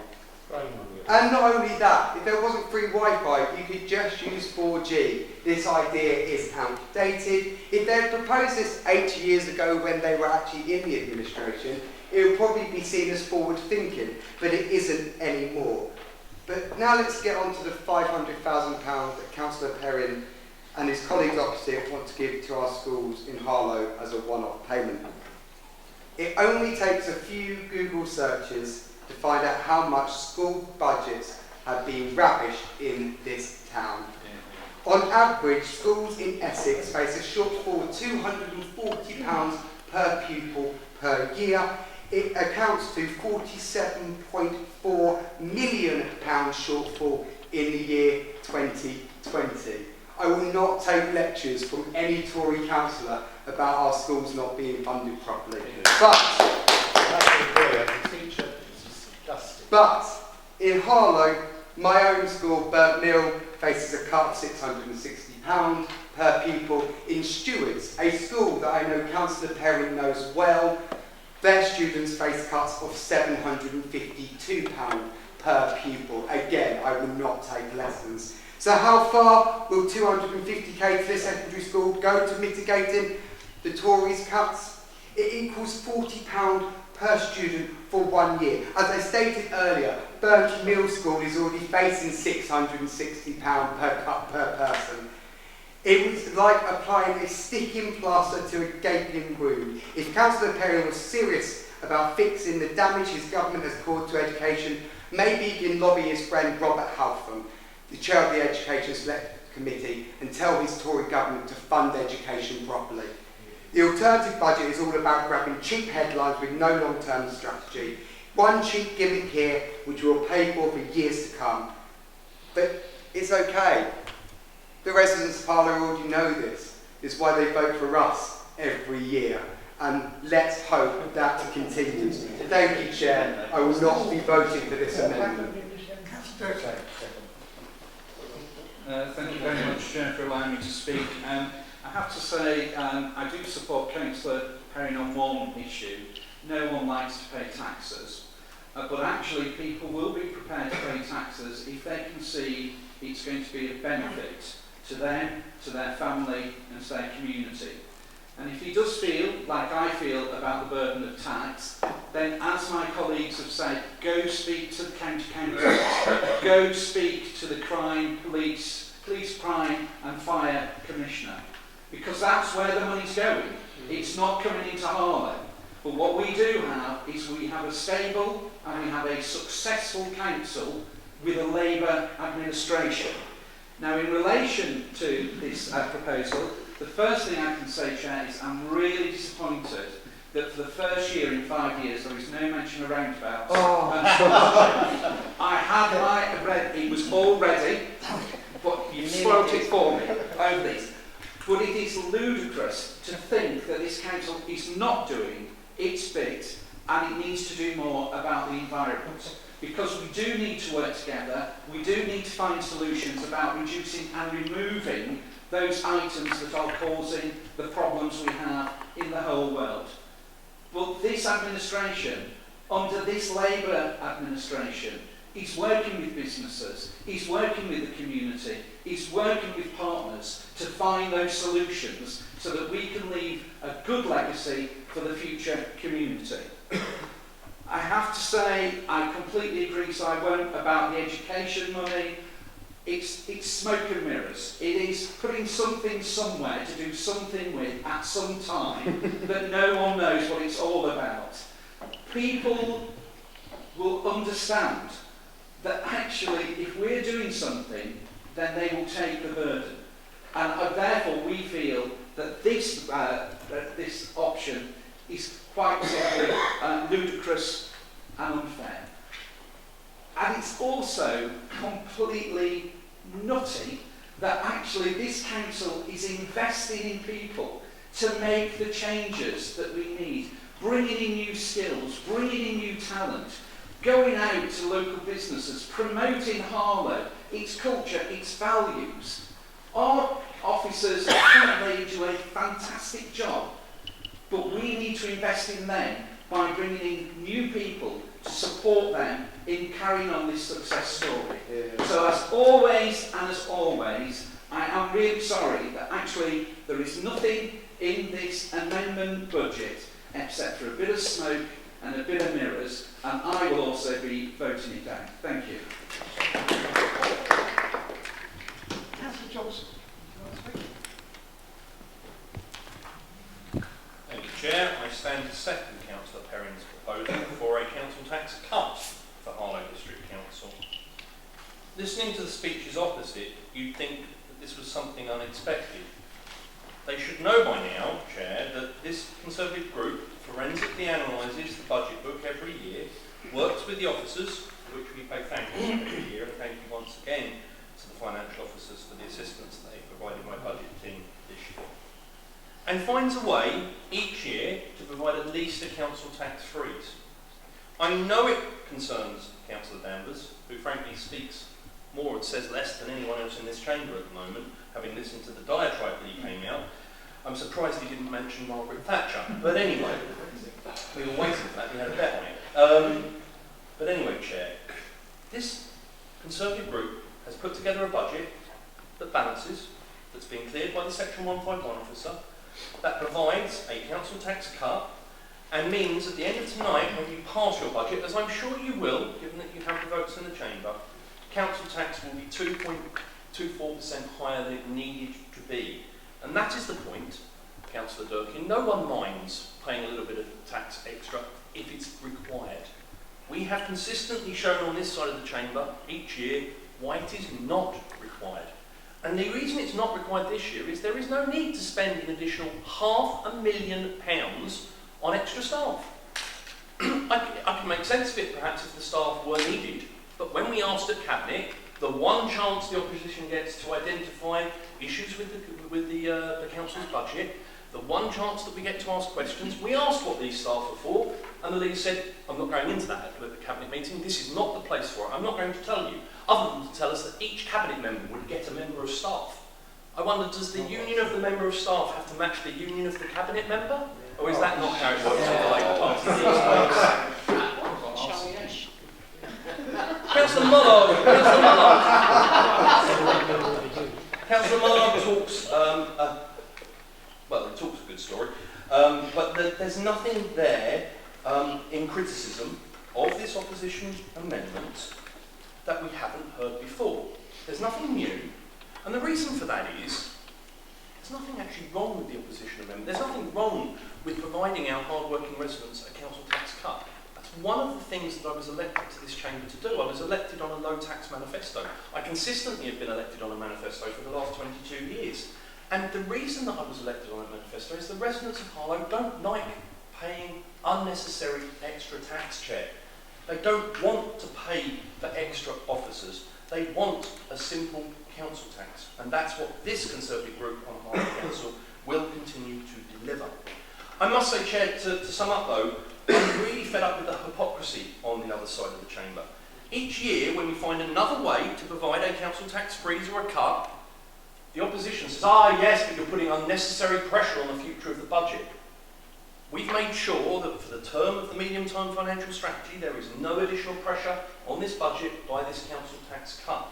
And not only that, if there wasn't free Wi-Fi, you could just use 4G. This idea is outdated. If they had proposed this 8 years ago when they were actually in the administration, it would probably be seen as forward thinking, but it isn't anymore. But now let's get on to the £500,000 that Councillor Perrin and his colleagues opposite want to give to our schools in Harlow as a one-off payment. It only takes a few Google searches to find out how much school budgets have been ravished in this town. On average, schools in Essex face a shortfall of £240 per pupil per year. It accounts to £47.4 million shortfall in the year 2020. I will not take lectures from any Tory councillor about our schools not being funded properly. But in Harlow, my own school, Burnt Mill, faces a cut of £660 per pupil. In Stewards, a school that I know Councillor Perrin knows well, their students face cuts of £752 per pupil. Again, I will not take lessons. So how far will 250k to this secondary school go to mitigating the Tories' cuts? It equals £40 per student for 1 year. As I stated earlier, Burnt Mill School is already facing £660 per cut per person. It was like applying a sticking plaster to a gaping wound. If Councillor Perrin was serious about fixing the damage his government has caused to education, maybe he can lobby his friend Robert Halfon, the chair of the Education Select Committee, and tell his Tory government to fund education properly. The alternative budget is all about grabbing cheap headlines with no long-term strategy. One cheap gimmick here, which we'll pay for years to come. But it's okay. The residents of Harlow already know this. It's why they vote for us every year. And let's hope that continues. Thank you, Chair. I will not be voting for this amendment. Thank you very much, Chair, for allowing me to speak. I have to say, I do support Councillor Perrin on one issue. No one likes to pay taxes. But actually, people will be prepared to pay taxes if they can see it's going to be a benefit to them, to their family, and to their community. And if he does feel, like I feel, about the burden of tax, then, as my colleagues have said, go speak to the county council, go speak to the police crime and fire commissioner, because that's where the money's going. It's not coming into Harlow. But what we do have is we have a stable and we have a successful council with a Labour administration. Now, in relation to this proposal, the first thing I can say, Chair, is I'm really disappointed that for the first year in 5 years there is no mention of roundabouts. I had it was all ready, but you've spoilt it for me over these. But it is ludicrous to think that this council is not doing its bit and it needs to do more about the environment. Because we do need to work together, we do need to find solutions about reducing and removing those items that are causing the problems we have in the whole world. But this administration, under this Labour administration, is working with businesses, is working with the community, is working with partners to find those solutions so that we can leave a good legacy for the future community. I have to say, I completely agree, so I won't, about the education money. It's smoke and mirrors. It is putting something somewhere to do something with at some time that no one knows what it's all about. People will understand that actually if we're doing something, then they will take the burden. And therefore we feel that this option is quite simply ludicrous and unfair. And it's also completely nutty that actually this council is investing in people to make the changes that we need, bringing in new skills, bringing in new talent, going out to local businesses, promoting Harlow, its culture, its values. Our officers currently do a fantastic job, but we need to invest in them by bringing in new people to support them in carrying on this success story. So as always, I am really sorry that actually there is nothing in this amendment budget except for a bit of smoke and a bit of mirrors, and I will also be voting it down. Thank you. Councillor Johnson. Thank you, Chair. I stand to second Councillor Perrin's proposal for a council tax cut for Harlow District Council. Listening to the speeches opposite, you'd think that this was something unexpected. They should know by now, Chair, that this Conservative group forensically analyses the budget book every year, works with the officers, to which we pay thanks every year, and thank you once again to the financial officers for the assistance they provided my budget team this year, and finds a way each year to provide at least a council tax freeze. I know it concerns Councillor Danvers, who frankly speaks more and says less than anyone else in this chamber at the moment, having listened to the diatribe that he came out. I'm surprised he didn't mention Margaret Thatcher. But anyway, we were waiting for that, we had a bet on it. But anyway, Chair, this Conservative group has put together a budget that balances, that's been cleared by the Section 151 officer, that provides a council tax cut, and means at the end of tonight, when you pass your budget, as I'm sure you will, given that you have the votes in the chamber, council tax will be 2.24% higher than it needed to be. And that is the point, Councillor Durkin. No one minds paying a little bit of tax extra if it's required. We have consistently shown on this side of the chamber each year why it is not required. And the reason it's not required this year is there is no need to spend an additional £500,000 on extra staff. I can make sense of it perhaps if the staff were needed, but when we asked at Cabinet, the one chance the opposition gets to identify issues with the council's budget, the one chance that we get to ask questions, we asked what these staff are for, and the leader said, I'm not going into that at the Cabinet meeting, this is not the place for it, I'm not going to tell you, other than to tell us that each Cabinet member would get a member of staff. I wonder, does the union of the member of staff have to match the union of the Cabinet member? Or is that not how it works in the Labour Party? Councillor Mullard, Councillor Mullard talks, well, he talks a good story, but there's nothing there in criticism of this opposition amendment that we haven't heard before. There's nothing new, and the reason for that is there's nothing actually wrong with the opposition amendment. There's nothing wrong with providing our hard-working residents a council tax cut. That's one of the things that I was elected to this chamber to do. I was elected on a low tax manifesto. I consistently have been elected on a manifesto for the last 22 years. And the reason that I was elected on a manifesto is the residents of Harlow don't like paying unnecessary extra tax, Chair. They don't want to pay for extra officers. They want a simple council tax. And that's what this Conservative group on Harlow Council will continue to deliver. I must say, Chair, to sum up though, I'm really fed up with the hypocrisy on the other side of the chamber. Each year, when we find another way to provide a council tax freeze or a cut, the opposition says, yes, but you're putting unnecessary pressure on the future of the budget. We've made sure that for the term of the medium-term financial strategy, there is no additional pressure on this budget by this council tax cut.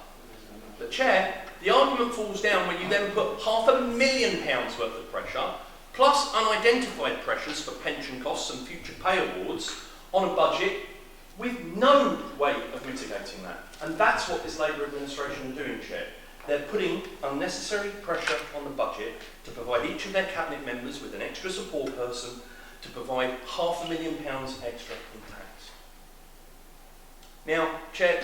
But Chair, the argument falls down when you then put £500,000 worth of pressure, plus unidentified pressures for pension costs and future pay awards on a budget with no way of mitigating that. And that's what this Labour administration are doing, Chair. They're putting unnecessary pressure on the budget to provide each of their cabinet members with an extra support person to provide £500,000 extra in tax. Now, Chair,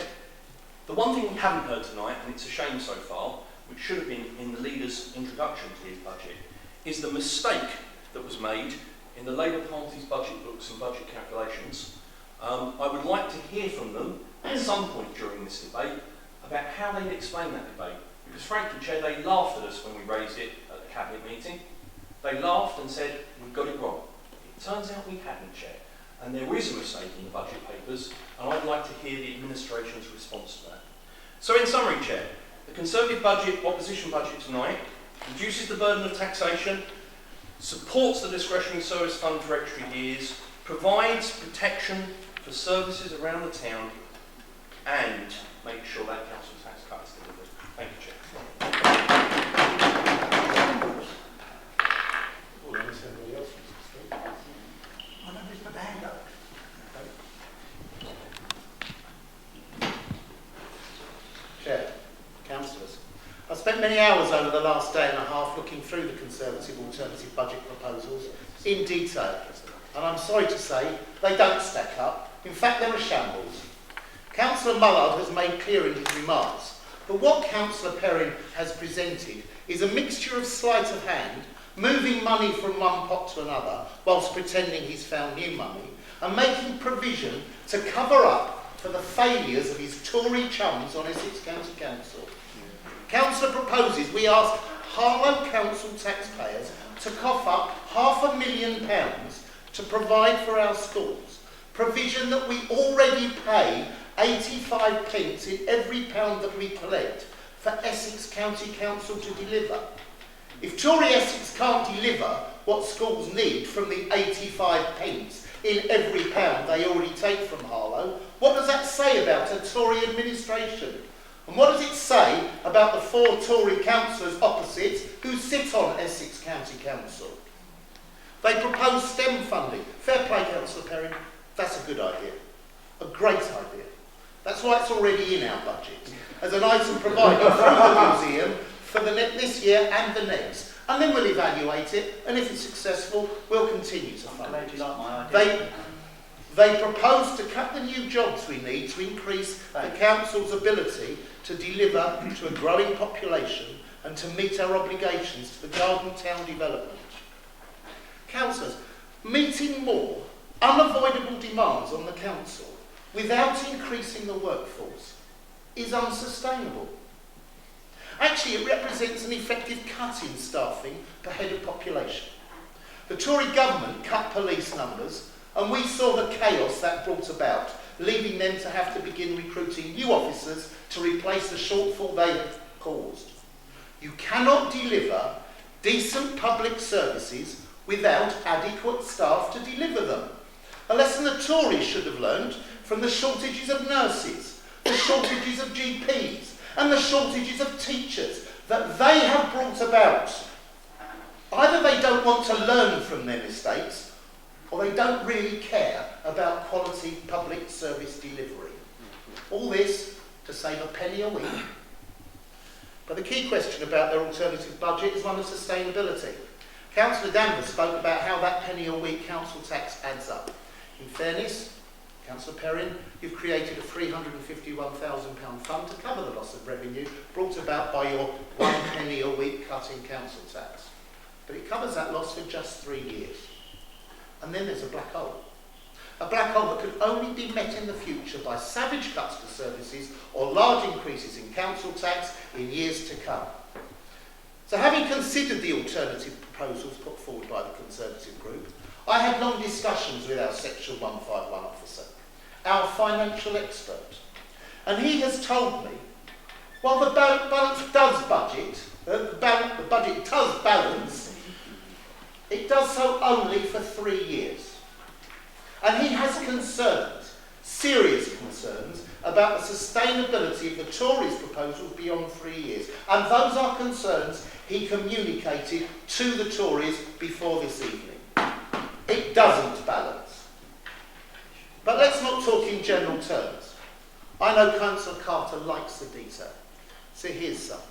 the one thing we haven't heard tonight, and it's a shame so far, which should have been in the leader's introduction to his budget, is the mistake that was made in the Labour Party's budget books and budget calculations. I would like to hear from them at some point during this debate about how they'd explain that debate. Because frankly, Chair, they laughed at us when we raised it at the Cabinet meeting. They laughed and said, we've got it wrong. It turns out we hadn't, Chair. And there is a mistake in the budget papers, and I'd like to hear the administration's response to that. So in summary, Chair, the Conservative budget, opposition budget tonight, reduces the burden of taxation, supports the discretionary service fund for extra years, provides protection for services around the town, and makes sure that council tax cut is delivered. Thank you, Chair. Chair, councillors, I've spent many hours over the last day and a half looking through the Conservative alternative budget proposals in detail, and I'm sorry to say they don't stack up. In fact, they're a shambles. Councillor Mullard has made clear in his remarks that what Councillor Perrin has presented is a mixture of sleight of hand, moving money from one pot to another whilst pretending he's found new money, and making provision to cover up for the failures of his Tory chums on Essex County Council. Councillor proposes we ask Harlow Council taxpayers to cough up £500,000 to provide for our schools, provision that we already pay 85 pence in every pound that we collect for Essex County Council to deliver. If Tory Essex can't deliver what schools need from the 85 pence in every pound they already take from Harlow, what does that say about a Tory administration? And what does it say about the 4 Tory councillors opposite who sit on Essex County Council? They propose STEM funding. Fair play, Councillor Perrin. That's a good idea. A great idea. That's why it's already in our budget, as an item provided through the museum for this year and the next. And then we'll evaluate it, and if it's successful, we'll continue to fund it. You like my idea. They propose to cut the new jobs we need to increase the council's ability to deliver to a growing population and to meet our obligations to the Garden Town development. Councillors, meeting more unavoidable demands on the council without increasing the workforce is unsustainable. Actually, it represents an effective cut in staffing per head of population. The Tory government cut police numbers, and we saw the chaos that brought about, leaving them to have to begin recruiting new officers to replace the shortfall they had caused. You cannot deliver decent public services without adequate staff to deliver them. A lesson the Tories should have learned from the shortages of nurses, the shortages of GPs, and the shortages of teachers that they have brought about. Either they don't want to learn from their mistakes, or they don't really care about quality public service delivery. All this to save a penny a week. But the key question about their alternative budget is one of sustainability. Councillor Danvers spoke about how that penny a week council tax adds up. In fairness, Councillor Perrin, you've created a £351,000 fund to cover the loss of revenue brought about by your 1 penny a week cut in council tax. But it covers that loss for just 3 years. And then there's a black hole. A black hole that could only be met in the future by savage cuts to services or large increases in council tax in years to come. So having considered the alternative proposals put forward by the Conservative group, I had long discussions with our Section 151 officer, our financial expert, and he has told me, while the budget does balance, it does so only for 3 years. And he has concerns, serious concerns, about the sustainability of the Tories' proposals beyond 3 years. And those are concerns he communicated to the Tories before this evening. It doesn't balance. But let's not talk in general terms. I know Councillor Carter likes the detail. So here's some.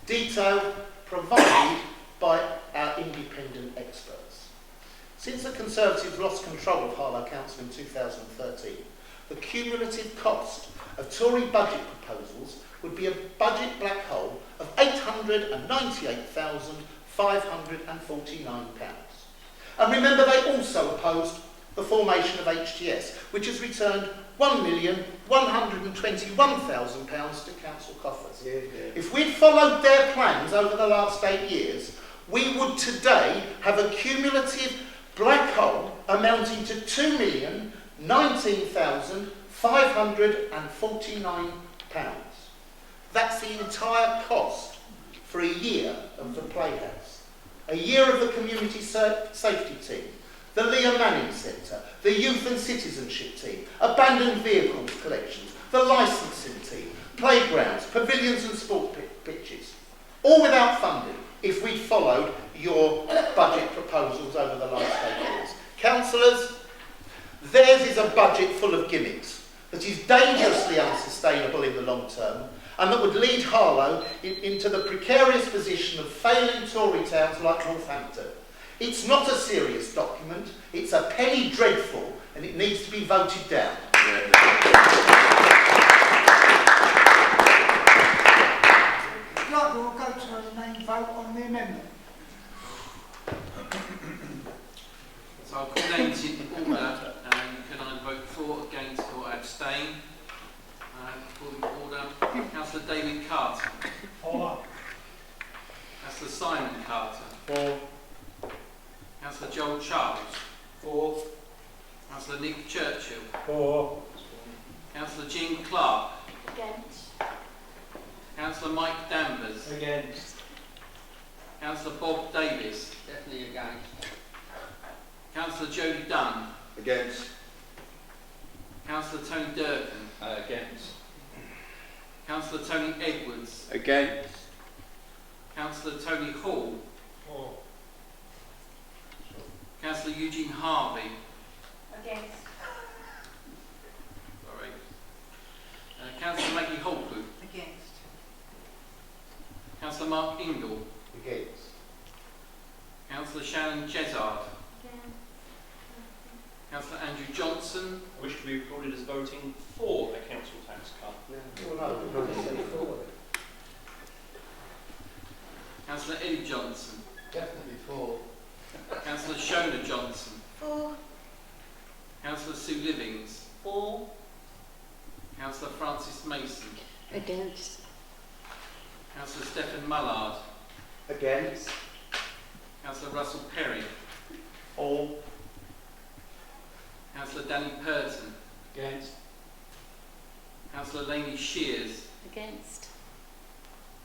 Detail provided by our independent experts. Since the Conservatives lost control of Harlow Council in 2013, the cumulative cost of Tory budget proposals would be a budget black hole of £898,549. And remember, they also opposed the formation of HTS, which has returned £1,121,000 to council coffers. Yeah. If we'd followed their plans over the last 8 years, we would today have a cumulative black hole amounting to £2,019,549. That's the entire cost for a year of the Playhouse, a year of the Community Safety Team, the Leah Manning Centre, the Youth and Citizenship Team, Abandoned Vehicles Collections, the Licensing Team, playgrounds, pavilions and sport pitches, all without funding if we followed your budget proposals over the last 8 years. Councillors, theirs is a budget full of gimmicks that is dangerously unsustainable in the long term and that would lead Harlow into the precarious position of failing Tory towns like Northampton. It's not a serious document, it's a penny dreadful, and it needs to be voted down. Right, we'll go to a main vote on the amendment. So I'll call names in order, and can I vote for, against or abstain? According to order. Councillor David Carter. For. Councillor Simon Carter. For. Councillor Joel Charles. For. Councillor Nick Churchill. For. Councillor Jean Clark. Against. Councillor Mike Danvers. Against. Councillor Bob Davis. Definitely against. Councillor Jodie Dunn. Against. Councillor Tony Durkin. Against. Councillor Tony Edwards. Against. Councillor Tony Hall. For. Councillor Eugene Harvey. Against. Sorry. Councillor Maggie Holbrook. Against. Councillor Mark Ingle. Against. Councillor Shannon Jezard. Against. Councillor Andrew Johnson. I wish to be recorded as voting for a council tax cut. Councillor Eddie Johnson. Definitely for. Councillor Shona Johnson. For. Councillor Sue Livings. For. Councillor Francis Mason. Against. Councillor Stephen Mullard. Against. Councillor Russell Perry. For. Councillor Danny Purton. Against. Councillor Lainey Shears. Against.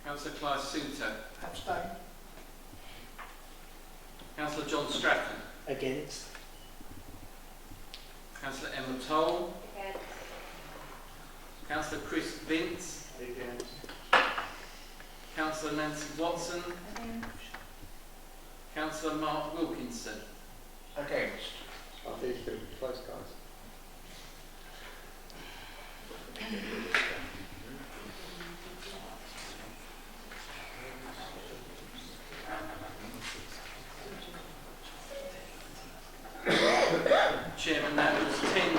Councillor Clive Souter. Abstain. Councillor John Stratton. Against. Councillor Emma Toll. Against. Councillor Chris Vince. Against. Councillor Nancy Watson. Against. Councillor Mark Wilkinson. Against. I think it's been close, guys. Chairman, that was 10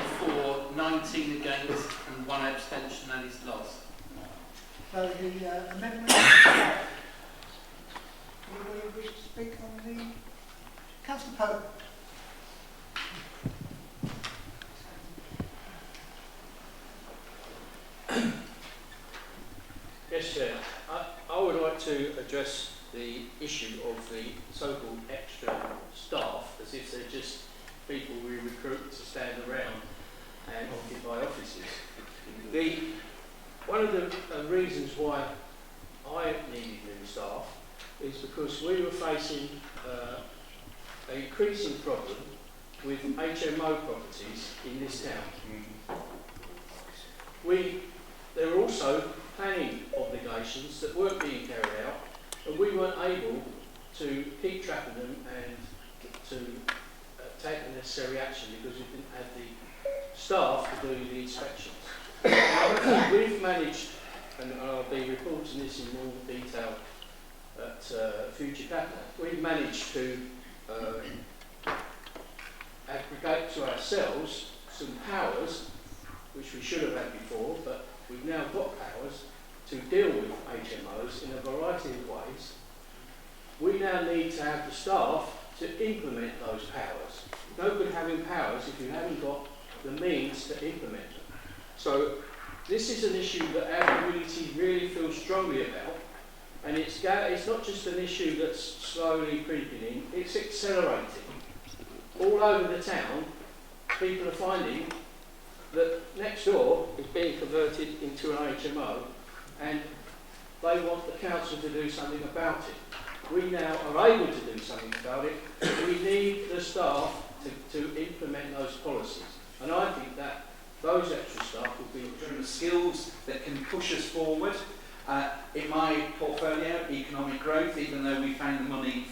abstention, that is lost. So the amendment. Anybody wish to speak on the Councillor Pope? Yes, Chair. I would like to address the issue of the so-called extra staff, as if they're just people we recruit to stand around and occupy offices. One of the reasons why I needed new staff is because we were facing an increasing problem with HMO properties in this town. There were also planning obligations that weren't being carried out, and we weren't able to keep track of them and to take the necessary action because we didn't have the staff to do the inspections. We've managed, and I'll be reporting this in more detail at future cabinet, we've managed to aggregate to ourselves some powers which we should have had before, but we've now got powers to deal with HMOs in a variety of ways. We now need to have the staff to implement those powers. No good having powers if you haven't got the means to implement them. So this is an issue that our community really feels strongly about, and it's not just an issue that's slowly creeping in, it's accelerating. All over the town, people are finding that next door is being converted into an HMO, and they want the council to do something about it. We now are able to do something about it. We need the staff to implement those policies, and I think that those extra staff will be The skills that can push us forward. In my portfolio, economic growth, even though we found the money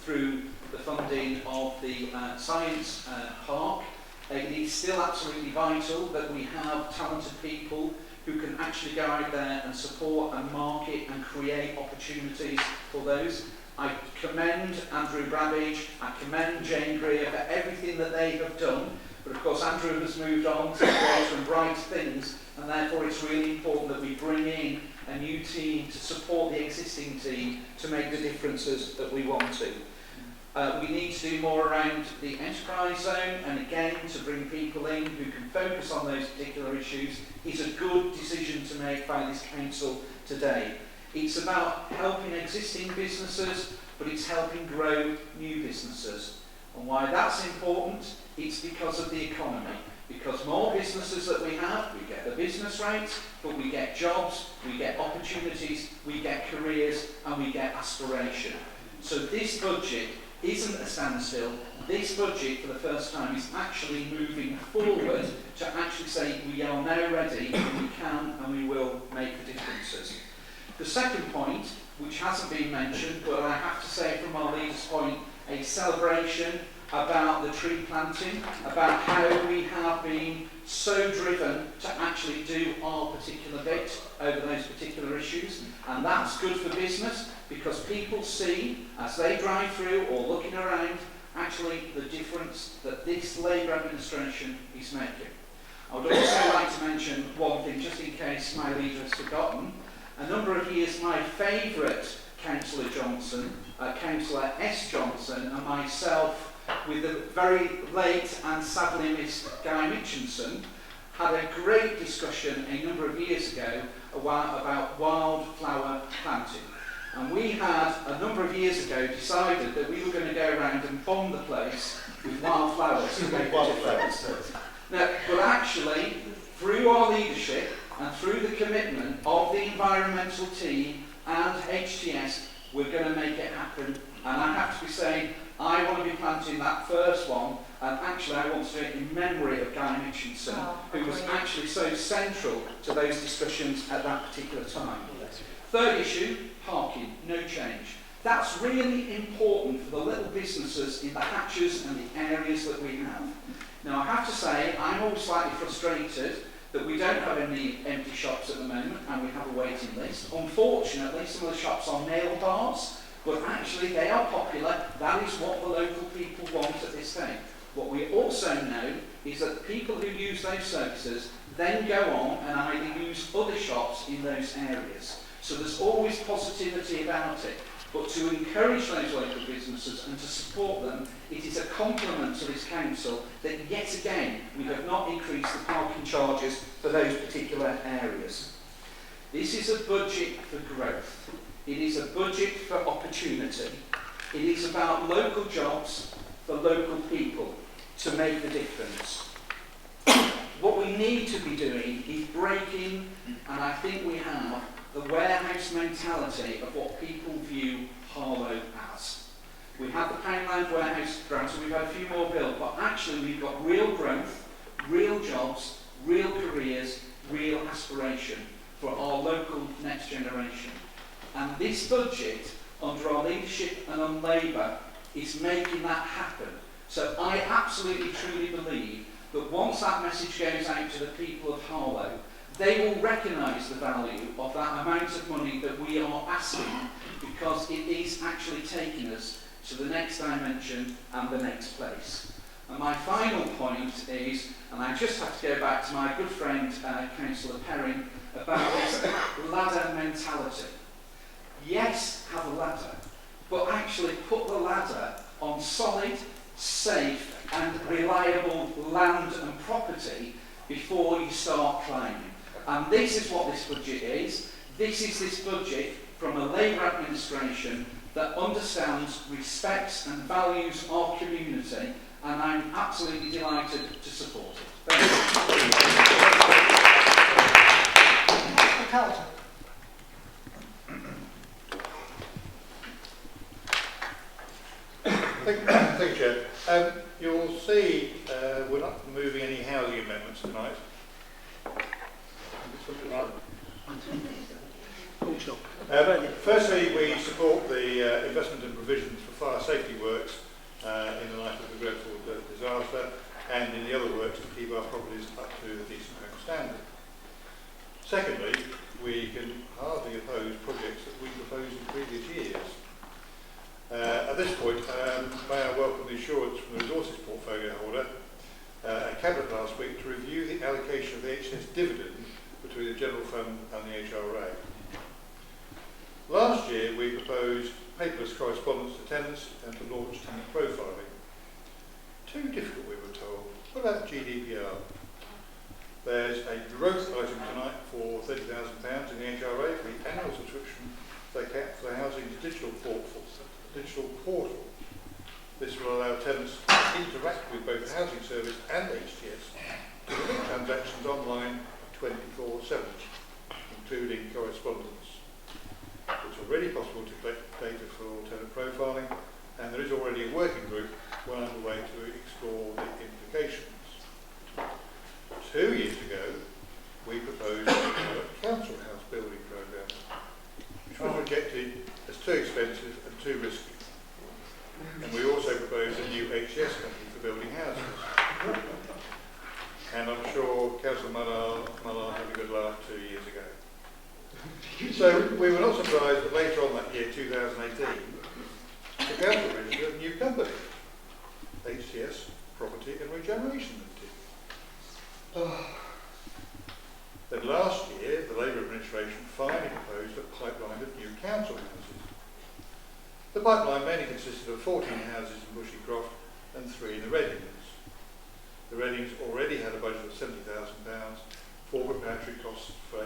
through the funding of the science park, it is still absolutely vital that we have talented people who can actually go out there and support and market and create opportunities for those. I commend Andrew Brabbage, I commend Jane Greer for everything that they have done, but of course Andrew has moved on to greater and brighter things, and therefore it's really important that we bring in a new team to support the existing team to make the differences that we want to. We need to do more around the enterprise zone, and again to bring people in who can focus on those particular issues is a good decision to make by this council today. It's about helping existing businesses, but it's helping grow new businesses. And why that's important, it's because of the economy. Because more businesses that we have, we get the business rates, but we get jobs, we get opportunities, we get careers, and we get aspiration. So this budget isn't a standstill. This budget, for the first time, is actually moving forward to actually say we are now ready, and we can and we will make the differences. The second point, which hasn't been mentioned, but I have to say from our leader's point, a celebration about the tree planting, about how we have been so driven to actually do our particular bit over those particular issues, and that's good for business because people see as they drive through or looking around actually the difference that this Labour administration is making. I would also like to mention one thing just in case my leader has forgotten. A number of years my favourite Councillor Johnson, Councillor S. Johnson, and myself, with the very late and sadly missed Guy Mitchinson, had a great discussion a number of years ago about wildflower planting. And we had, a number of years ago, decided that we were going to go around and bomb the place with wildflowers to make a difference. Now, but actually, through our leadership and through the commitment of the environmental team and HTS, we're going to make it happen. And I have to be saying, I want to be planting that first one, and actually I want to do it in memory of Guy Mitchinson, who was actually so central to those discussions at that particular time. Third issue, parking, no change. That's really important for the little businesses in the hatches and the areas that we have. Now I have to say, I'm always slightly frustrated that we don't have any empty shops at the moment, and we have a waiting list. Unfortunately, some of the shops are nail bars, but actually they are popular. That is what the local people want at this stage. What we also know is that people who use those services then go on and either use other shops in those areas. So there's always positivity about it. But to encourage those local businesses and to support them, it is a compliment to this council that yet again we have not increased the parking charges for those particular areas. This is a budget for growth. It is a budget for opportunity. It is about local jobs for local people to make the difference. What we need to be doing is breaking, and I think we have, the warehouse mentality of what people view Harlow as. We have the Poundland warehouse grant, so we've had a few more built, but actually we've got real growth, real jobs, real careers, real aspiration for our local next generation. And this budget, under our leadership and on Labour, is making that happen. So I absolutely truly believe that once that message goes out to the people of Harlow, they will recognise the value of that amount of money that we are asking, because it is actually taking us to the next dimension and the next place. And my final point is, and I just have to go back to my good friend Councillor Perrin, about this ladder mentality. Yes, have a ladder, but actually put the ladder on solid, safe and reliable land and property before you start climbing. And this is what this budget is. This is this budget from a Labour administration that understands, respects and values our community, and I'm absolutely delighted to support it. Thank you. Mr. Carter. Thank you, Chair. You'll see we're not moving any housing amendments tonight. Firstly, we support the investment and provisions for fire safety works in the light of the dreadful disaster and in the other works to keep our properties up to a decent home standard. Secondly, we can hardly oppose projects that we proposed in previous years. At this point, may I welcome the assurance from the resources portfolio holder at Cabinet last week to review the allocation of the HSS dividend between the General Fund and the HRA. Last year we proposed paperless correspondence to tenants and to launch tenant profiling. Too difficult, we were told. What about GDPR? There's a growth item tonight for £30,000 in the HRA for the annual subscription for the housing's digital portal. This will allow tenants to interact with both the housing service and HTS to complete transactions online 24/7, including correspondence. It's already possible to collect data for tenant profiling, and there is already a working group well underway to explore the implications. 2 years ago, we proposed a council house building programme, which was rejected as too expensive and too risky. And we also proposed a new HCS company for building houses. And I'm sure Councillor Muller had a good laugh 2 years ago. So we were not surprised that later on that year, 2018, the council registered a new company, HCS Property and Regeneration Limited. Then last year, the Labour administration finally proposed a pipeline of new council houses. The pipeline mainly consisted of 14 houses in Bushycroft and 3 in the Readings. The Readings already had a budget of £70,000 for preparatory costs for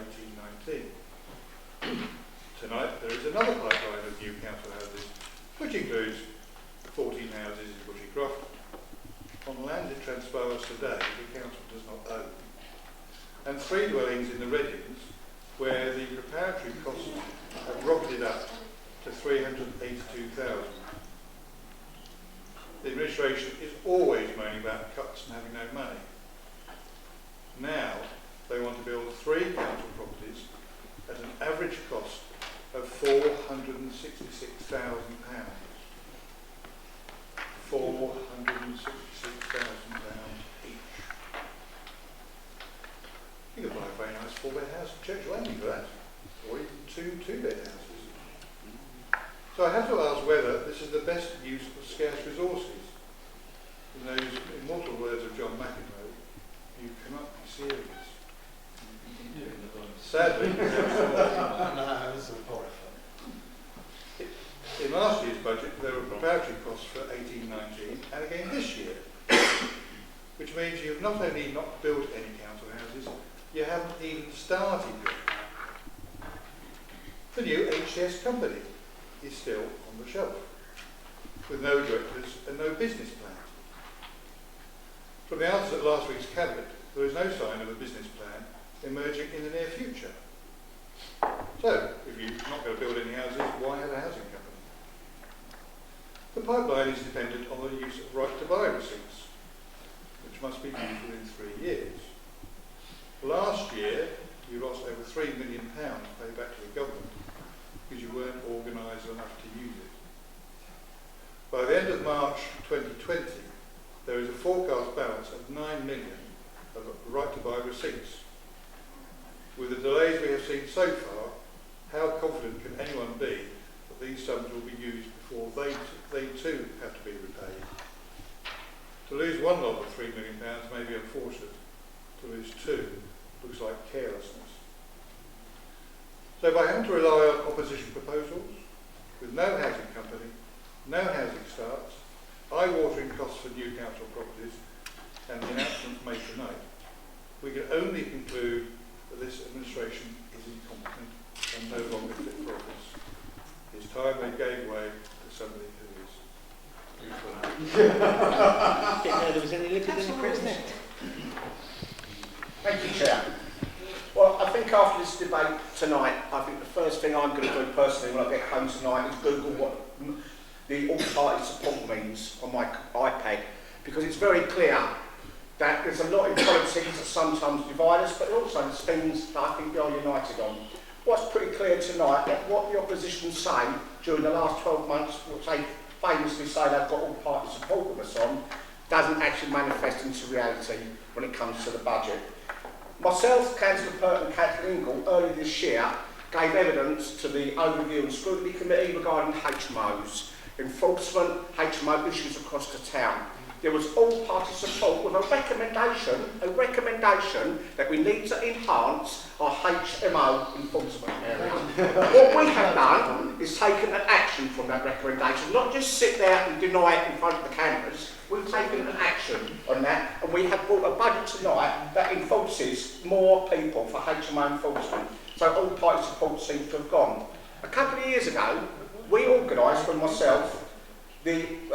18-19. Tonight there is another pipeline of new council houses, which includes 14 houses in Bushycroft on land it transpires today the council does not own, and 3 dwellings in the Readings where the preparatory costs have rocketed up to 382,000. The administration is always moaning about cuts and having no money. Now they want to build 3 council properties at an average cost of £466,000. £466,000 each. You could buy a very nice 4-bed house in Church Lane for that, or even 2 2-bed houses. So I have to ask whether this is the best use of scarce resources. In those immortal words of John McEnroe, Sadly, the council, No, it's a horrifying. in last year's budget, there were preparatory costs for 18-19 and again this year, which means you've not only not built any council houses, you haven't even started building. The new HCS company is still on the shelf, with no directors and no business plan. From the answer at last week's Cabinet, there is no sign of a business plan emerging in the near future. So, if you're not going to build any houses, why have a housing company? The pipeline is dependent on the use of right-to-buy receipts, which must be used within 3 years. Last year, you lost over £3 million paid back to the government because you weren't organised enough to use it. By the end of March 2020, there is a forecast balance of 9 million of right-to-buy receipts. With the delays we have seen so far, how confident can anyone be that these sums will be used before they too have to be repaid? To lose one lot of £3 million may be unfortunate. To lose two looks like carelessness. So by having to rely on opposition proposals, with no housing company, no housing starts, eye-watering costs for new council properties, and the announcements made tonight, we can only conclude that this administration is incompetent and no longer fit for office. It's time they gave way to somebody who is. Didn't know there was any liquid in the fridge then. Thank you, Chair. Well, I think after this debate tonight, I think the first thing I'm going to do personally when I get home tonight is Google what the all-party support means on my iPad, because it's very clear that there's a lot in politics that sometimes divide us, but also there's things that I think we are united on. What's pretty clear tonight, that what the opposition say during the last 12 months, which they famously say they've got all-party support with us on, doesn't actually manifest into reality when it comes to the budget. Myself, Councillor Pert and Kathleen Ingle, earlier this year, gave evidence to the Overview and Scrutiny Committee regarding HMOs, enforcement HMO issues across the town. There was all-party support with a recommendation that we need to enhance our HMO enforcement area. What we have done is taken an action from that recommendation, not just sit there and deny it in front of the cameras. We've taken an action on that, and we have brought a budget tonight that enforces more people for HMO enforcement. So all-party support seems to have gone. A couple of years ago, we organised for myself an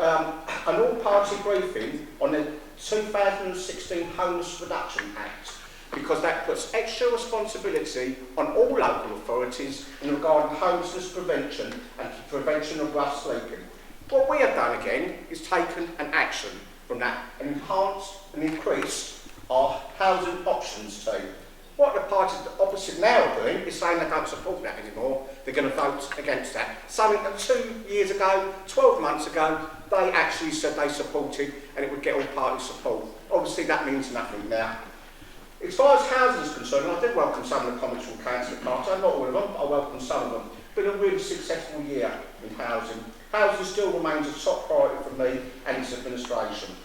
all-party briefing on the 2016 Homeless Reduction Act, because that puts extra responsibility on all local authorities in regard to homelessness prevention and prevention of rough sleeping. What we have done again is taken an action from that and enhanced and increased our housing options team. What the party opposite now are doing is saying they don't support that anymore. They're going to vote against that. Something that 2 years ago, 12 months ago, they actually said they supported and it would get all party support. Obviously that means nothing now. As far as housing is concerned, I did welcome some of the comments from Councillor Carter, not all of them, but I welcome some of them. It's been a really successful year in housing. Housing still remains a top priority for me and its administration.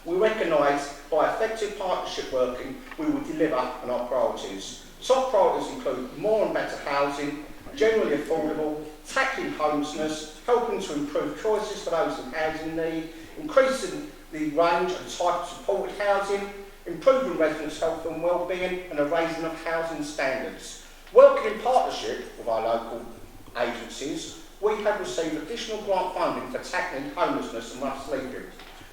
We recognise by effective partnership working, we will deliver on our priorities. Top priorities include more and better housing, generally affordable, tackling homelessness, helping to improve choices for those in housing need, increasing the range and type of supported housing, improving residents' health and well-being, and a raising of housing standards. Working in partnership with our local agencies, we have received additional grant funding for tackling homelessness and rough sleeping.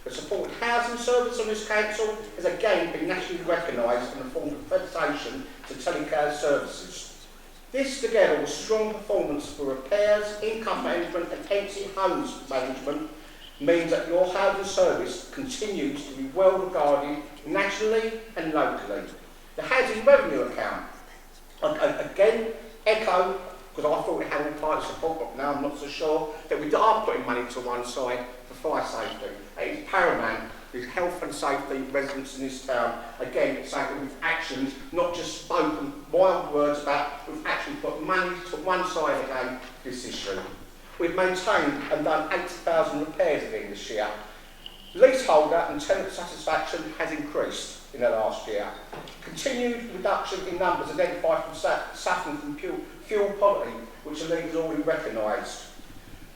The supported housing service on this council has again been nationally recognised in the form of accreditation to telecare services. This, together with strong performance for repairs, income management and empty homes management, means that your housing service continues to be well regarded nationally and locally. The housing revenue account, again, echo, because I thought it had all party support, but now I'm not so sure, that we are putting money to one side for fire safety. It is paramount, the health and safety of residents in this town. Again, it's something with actions, not just spoken wild words about, we've actually put money to one side again this issue. We've maintained and done 80,000 repairs again this year. Leaseholder and tenant satisfaction has increased. in the last year. Continued reduction in numbers identified from suffering from fuel poverty, which the League has already recognised.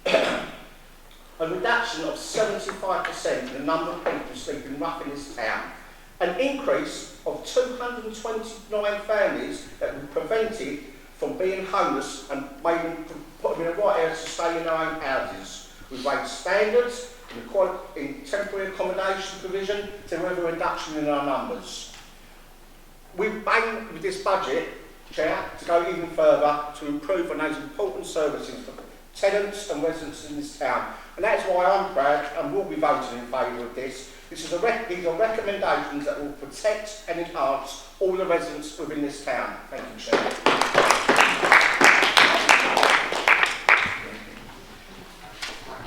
A reduction of 75% in the number of people sleeping rough in this town. An increase of 229 families that were prevented from being homeless and made them put them in the right areas to stay in their own houses. We've raised standards in temporary accommodation provision to have a reduction in our numbers. We've aimed with this budget, Chair, to go even further to improve on those important services for tenants and residents in this town. And that's why I'm proud and will be voting in favour of this. These are recommendations that will protect and enhance all the residents within this town. Thank you, Chair.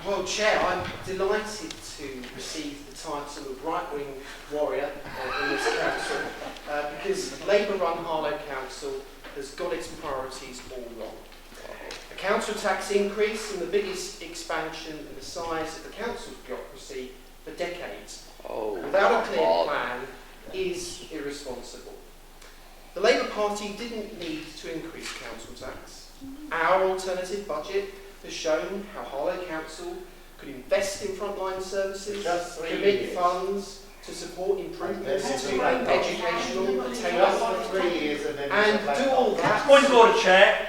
Well, Chair, I'm delighted to receive the title of right-wing warrior in this council because Labour-run Harlow Council has got its priorities all wrong. A council tax increase and the biggest expansion in the size of the council bureaucracy for decades, without a clear plan, is irresponsible. The Labour Party didn't need to increase council tax. Our alternative budget has shown how Harlow Council could invest in frontline services, commit funds to support improvements to educational attainment, and do all that. Point of order, Chair.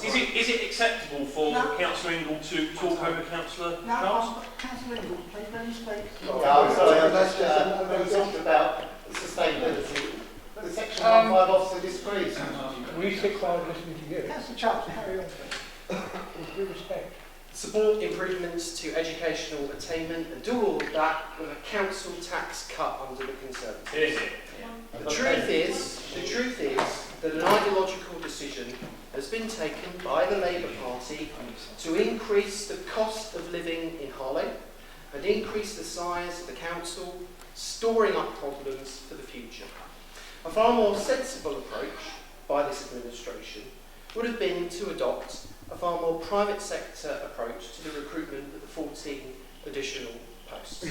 Is it acceptable for Councillor Ingle to talk over Councillor Charles? Councillor Ingle, please, let me speak. No, sorry, I'm just talking about sustainability. The Section 1.5 officer disagrees. We stick by listening to you. Councillor Charles, carry on, please. With due respect. Support improvements to educational attainment and do all of that with a council tax cut under the Conservatives. The truth is that an ideological decision has been taken by the Labour Party to increase the cost of living in Harlow and increase the size of the council, storing up problems for the future. A far more sensible approach by this administration would have been to adopt a far more private sector approach to the recruitment of the 14 additional posts.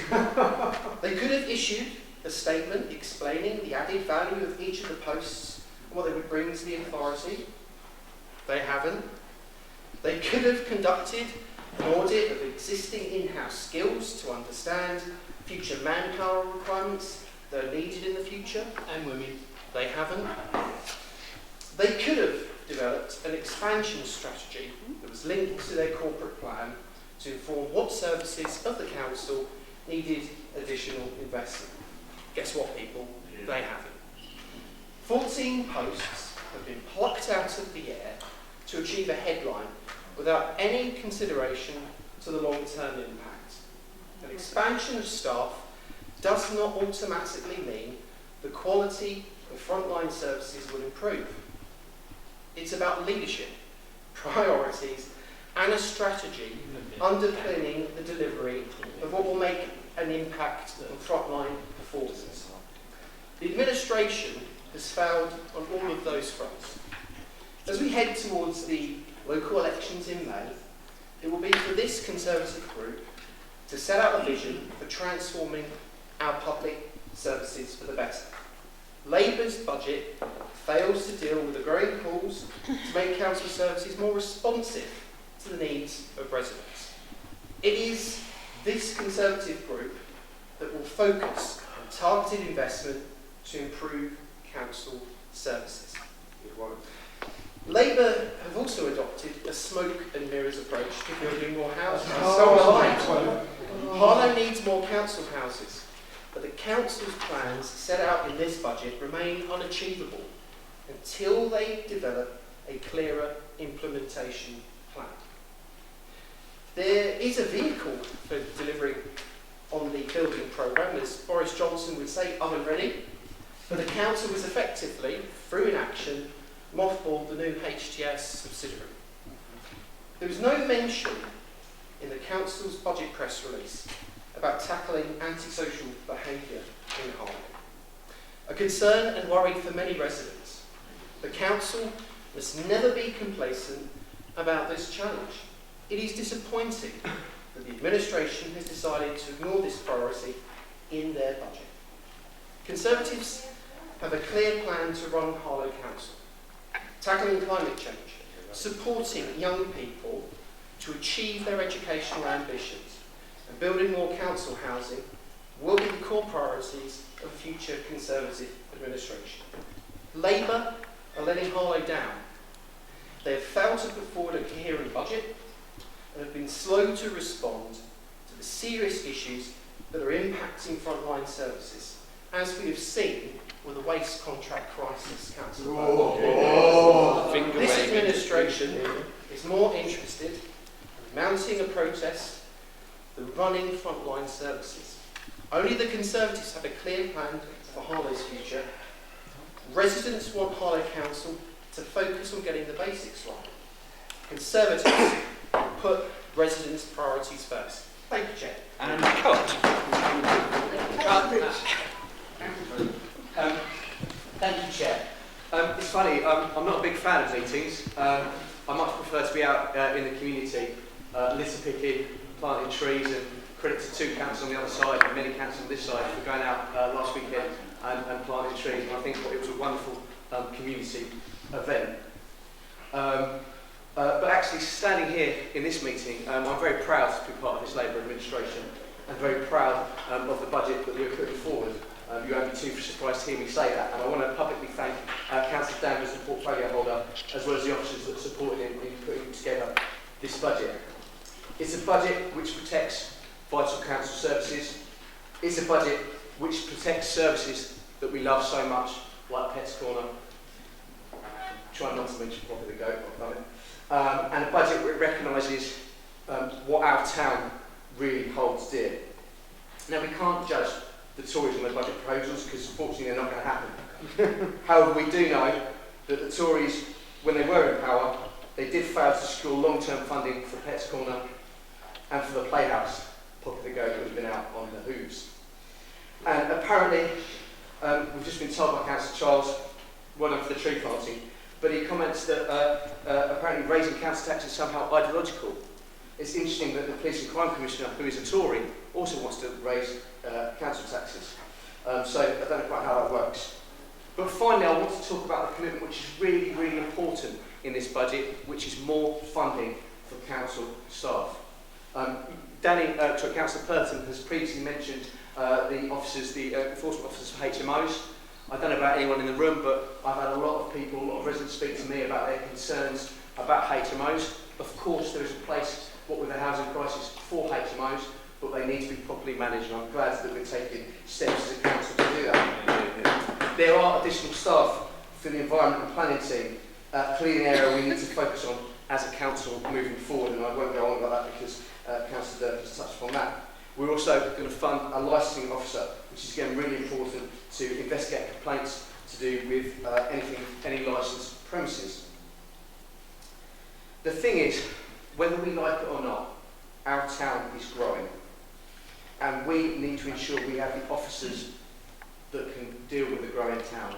They could have issued a statement explaining the added value of each of the posts and what they would bring to the authority. They haven't. They could have conducted an audit of existing in-house skills to understand future manpower requirements that are needed in the future. And women. They haven't. They could have developed an expansion strategy that was linked to their corporate plan to inform what services of the council needed additional investment. Guess what, people? They haven't. 14 posts have been plucked out of the air to achieve a headline without any consideration to the long-term impact. An expansion of staff does not automatically mean the quality of frontline services will improve. It's about leadership, priorities, and a strategy underpinning the delivery of what will make an impact on frontline performance. The administration has failed on all of those fronts. As we head towards the local elections in May, it will be for this Conservative group to set out a vision for transforming our public services for the better. Labour's budget fails to deal with the growing calls to make council services more responsive to the needs of residents. It is this Conservative group that will focus on targeted investment to improve council services. Labour have also adopted a smoke and mirrors approach to building more houses. Harlow needs more council houses, but the council's plans set out in this budget remain unachievable until they develop a clearer implementation plan. There is a vehicle for delivering on the building programme, as Boris Johnson would say, up and ready, but the council was effectively, through inaction, mothballed the new HTS subsidiary. There was no mention in the council's budget press release about tackling antisocial behaviour in Harlow. A concern and worry for many residents. The council must never be complacent about this challenge. It is disappointing that the administration has decided to ignore this priority in their budget. Conservatives have a clear plan to run Harlow Council, tackling climate change, supporting young people to achieve their educational ambitions, and building more council housing will be the core priorities of future Conservative administration. Labour are letting Harlow down. They have failed to put forward a coherent budget and have been slow to respond to the serious issues that are impacting frontline services, as we have seen with the waste contract crisis, Councillor. This administration is more interested in mounting a protest than running frontline services. Only the Conservatives have a clear plan for Harlow's future. Residents want Harlow Council to focus on getting the basics right. Conservatives put residents' priorities first. Thank you, Chair. And cut. Thank you, Chair. It's funny, I'm not a big fan of meetings. I much prefer to be out in the community, litter picking, planting trees, and credit to two councils on the other side and many councils on this side for going out last weekend and planting trees. And I think it was a wonderful community event. But actually, standing here in this meeting, I'm very proud to be part of this Labour administration and very proud of the budget that we're putting forward. You won't be too surprised to hear me say that. And I want to publicly thank Councillor Danvers, the portfolio holder, as well as the officers that supported him in putting together this budget. It's a budget which protects vital council services. It's a budget which protects services that we love so much, like Pets Corner. Try not to mention Properly the Goat, but I've done it. And a budget which recognises what our town really holds dear. Now, we can't judge the Tories on their budget proposals because, unfortunately, they're not going to happen. However, we do know that the Tories, when they were in power, they did fail to secure long-term funding for Pets Corner and for the Playhouse, Poppy the Goat, that has been out on the hooves. And apparently, we've just been told by Councillor Charles, well done for the tree planting, but he comments that apparently raising council tax is somehow ideological. It's interesting that the Police and Crime Commissioner, who is a Tory, also wants to raise council taxes. So I don't know quite how that works. But finally, I want to talk about the commitment which is really, really important in this budget, which is more funding for council staff. Councillor Purton has previously mentioned the officers, the enforcement officers for HMOs. I don't know about anyone in the room, but I've had a lot of people, a lot of residents speak to me about their concerns about HMOs. Of course, there is a place, what with the housing crisis, for HMOs, but they need to be properly managed, and I'm glad that we're taking steps as a council to do that. There are additional staff for the environment and planning team, clearly an area we need to focus on as a council moving forward, and I won't go on about that because Councillor Durk has touched upon that. We're also going to fund a licensing officer, which is again really important to investigate complaints to do with any licensed premises. The thing is, whether we like it or not, our town is growing. And we need to ensure we have the officers that can deal with the growing town.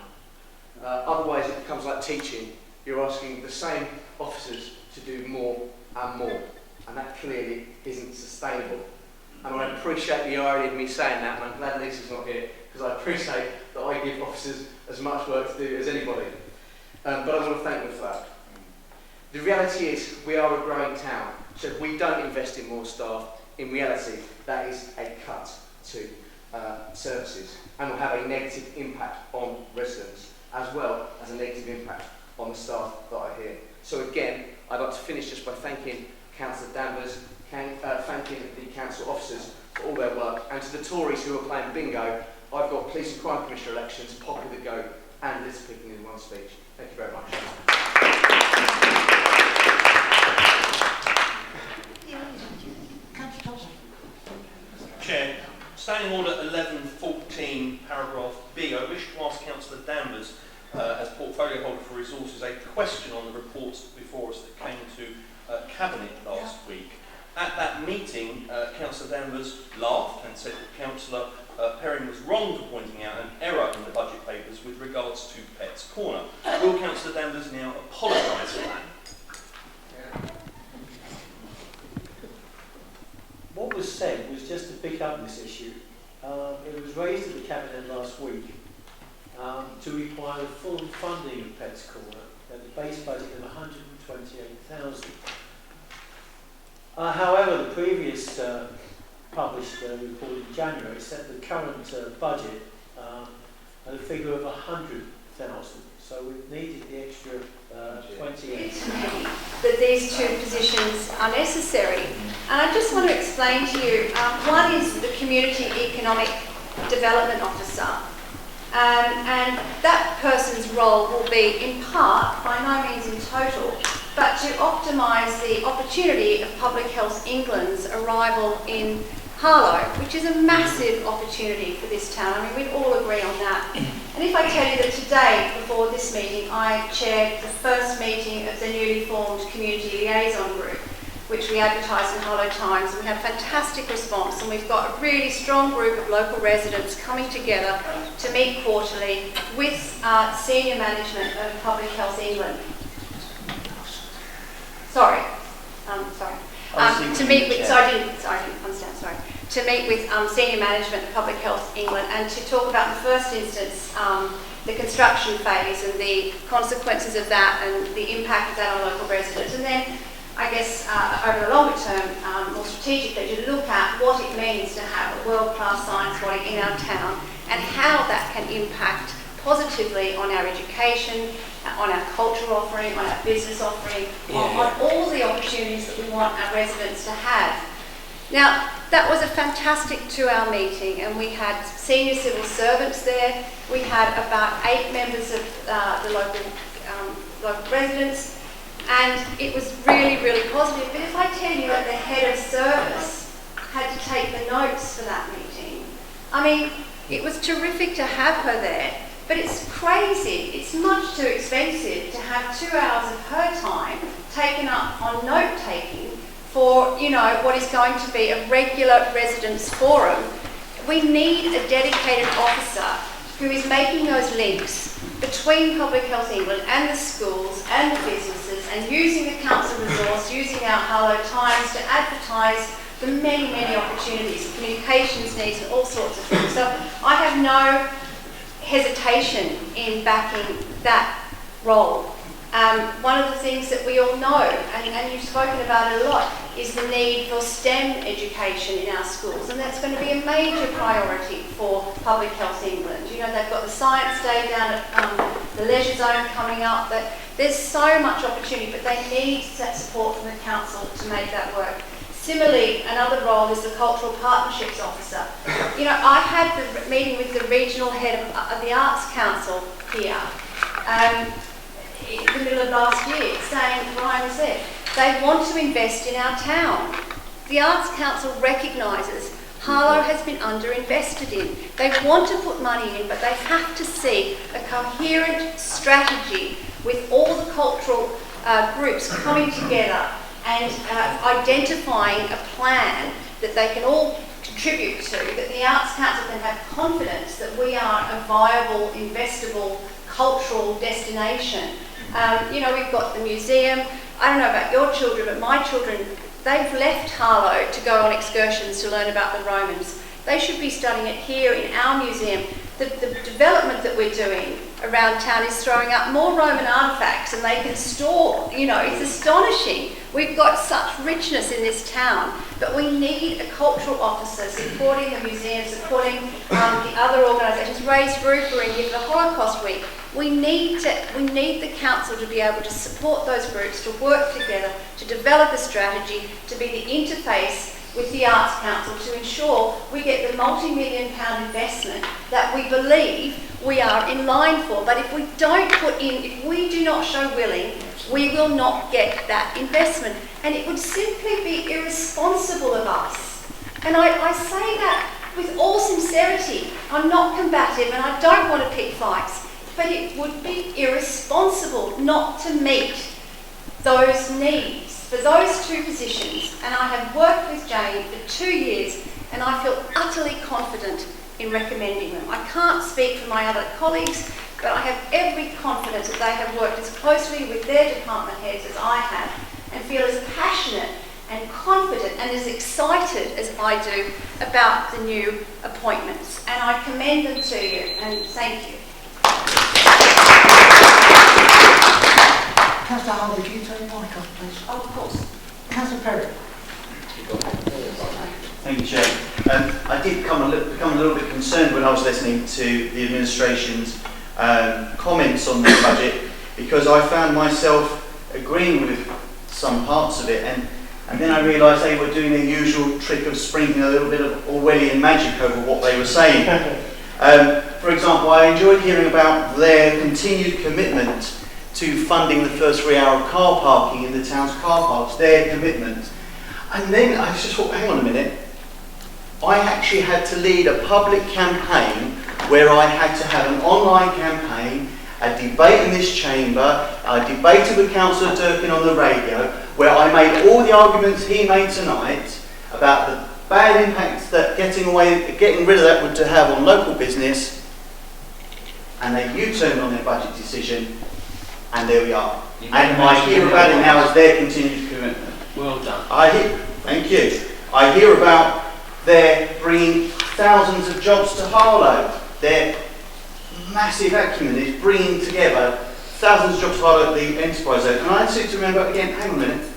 Otherwise it becomes like teaching. You're asking the same officers to do more and more. And that clearly isn't sustainable. And I appreciate the irony of me saying that, and I'm glad Lisa's not here, because I appreciate that I give officers as much work to do as anybody. But I want to thank them for that. The reality is, we are a growing town, so if we don't invest in more staff, in reality, that is a cut to services, and will have a negative impact on residents, as well as a negative impact on the staff that are here. So again, I'd like to finish just by thanking Councillor Danvers, thanking the council officers for all their work, and to the Tories who are playing bingo. I've got Police and Crime Commissioner elections, Poppy the Goat, and litter picking in one speech. Thank you very much. Chair, Standing Order 1114, paragraph B, I wish to ask Councillor Danvers, as portfolio holder for resources, a question on the reports before us that came to Cabinet last week. At that meeting, Councillor Danvers laughed and said that Councillor Perrin was wrong for pointing out an error in the budget papers with regards to Pets Corner. Will Councillor Danvers now apologise for that? What was said was just to pick up this issue. It was raised at the Cabinet last week to require the full funding of Pets Corner at the base budget of 128,000. However, the previous published report in January set the current budget at a figure of 100,000. So we've needed the extra 28. That these two positions are necessary. And I just want to explain to you, one is the Community Economic Development Officer. And that person's role will be in part, by no means in total, but to optimise the opportunity of Public Health England's arrival in Harlow, which is a massive opportunity for this town. I mean, we'd all agree on that. And if I tell you that today, before this meeting, I chaired the first meeting of the newly formed Community Liaison Group, which we advertised in Harlow Times, and we had fantastic response, and we've got a really strong group of local residents coming together to meet quarterly with senior management of Public Health England. To meet with, I didn't understand, sorry. To meet with senior management of Public Health England and to talk about in the first instance the construction phase and the consequences of that and the impact of that on local residents. And then, I guess, over the longer term, more strategically, to look at what it means to have a world-class science body in our town and how that can impact positively on our education, on our cultural offering, on our business offering, on all the opportunities that we want our residents to have. Now, that was a fantastic 2-hour meeting, and we had senior civil servants there. We had about 8 members of the local residents, and it was really, really positive. But if I tell you that the head of service had to take the notes for that meeting, I mean, it was terrific to have her there. But it's crazy, it's much too expensive to have 2 hours of her time taken up on note-taking for, you know, what is going to be a regular residents' forum. We need a dedicated officer who is making those links between Public Health England and the schools and the businesses and using the council resource, using our Harlow Times to advertise the many, many opportunities, communications needs and all sorts of things. So I have no hesitation in backing that role. One of the things that we all know, and you've spoken about it a lot, is the need for STEM education in our schools, and that's going to be a major priority for Public Health England. You know, they've got the Science Day down at the Leisure Zone coming up, but there's so much opportunity, but they need that support from the council to make that work. Similarly, another role is the Cultural Partnerships Officer. You know, I had the meeting with the regional head of the Arts Council here in the middle of last year, saying, Brian was there, they want to invest in our town. The Arts Council recognises Harlow has been underinvested in. They want to put money in, but they have to see a coherent strategy with all the cultural groups coming together and identifying a plan that they can all contribute to, that the Arts Council can have confidence that we are a viable, investable cultural destination. You know, we've got the museum. I don't know about your children, but my children, they've left Harlow to go on excursions to learn about the Romans. They should be studying it here in our museum. The development that we're doing around town is throwing up more Roman artefacts than they can store. You know, it's astonishing. We've got such richness in this town, but we need a cultural officer supporting the museum, supporting the other organisations. Raise Roofer and give the Holocaust Week. We need the council to be able to support those groups, to work together, to develop a strategy, to be the interface with the Arts Council to ensure we get the multi-million-pound investment that we believe we are in line for. But if we don't put in, if we do not show willing, we will not get that investment. And it would simply be irresponsible of us. And I say that with all sincerity. I'm not combative and I don't want to pick fights, but it would be irresponsible not to meet those needs for those two positions. And I have worked with Jane for 2 years and I feel utterly confident in recommending them. I can't speak for my other colleagues, but I have every confidence that they have worked as closely with their department heads as I have and feel as passionate and confident and as excited as I do about the new appointments. And I commend them to you, and thank you. Councillor Harlow, can you turn your mic off, please? Oh, of course. Councillor Perry. Thank you, Chair. I did become a little bit concerned when I was listening to the administration's comments on this budget, because I found myself agreeing with some parts of it, and then I realised they were doing their usual trick of sprinkling a little bit of Orwellian magic over what they were saying. For example, I enjoyed hearing about their continued commitment to funding the first free hour of car parking in the town's car parks, their commitment. And then I just thought, hang on a minute, I actually had to lead a public campaign where I had to have an online campaign, a debate in this chamber, I debated with Councillor Durkin on the radio, where I made all the arguments he made tonight about the bad impacts that getting rid of that would have on local business, and they U-turned on their budget decision, and there we are. And I hear about it now as their continued commitment. Well done. Thank you. I hear about their bringing thousands of jobs to Harlow. Their massive acumen is bringing together thousands of jobs to Harlow at the enterprise zone. And I seem to remember, again, hang on a minute,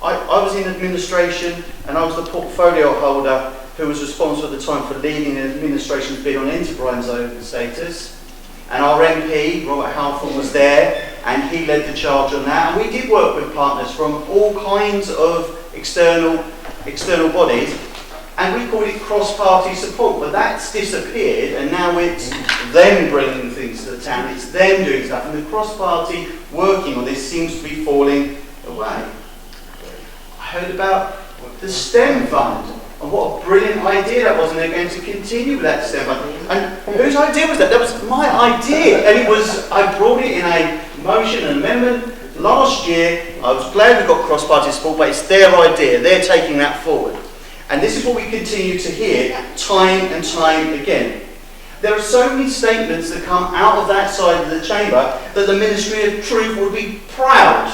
I was in administration and I was the portfolio holder who was responsible at the time for leading the administration's bid on enterprise zone status. And our MP, Robert Halford, was there and he led the charge on that. And we did work with partners from all kinds of external bodies, and we called it cross-party support, but that's disappeared, and now it's them bringing things to the town, it's them doing stuff, and the cross-party working on this seems to be falling away. I heard about the STEM fund, and what a brilliant idea that was, and they're going to continue with that STEM fund. And whose idea was that? That was my idea, and I brought it in a motion and amendment last year. I was glad we got cross-party support, but it's their idea, they're taking that forward. And this is what we continue to hear time and time again. There are so many statements that come out of that side of the chamber that the Ministry of Truth would be proud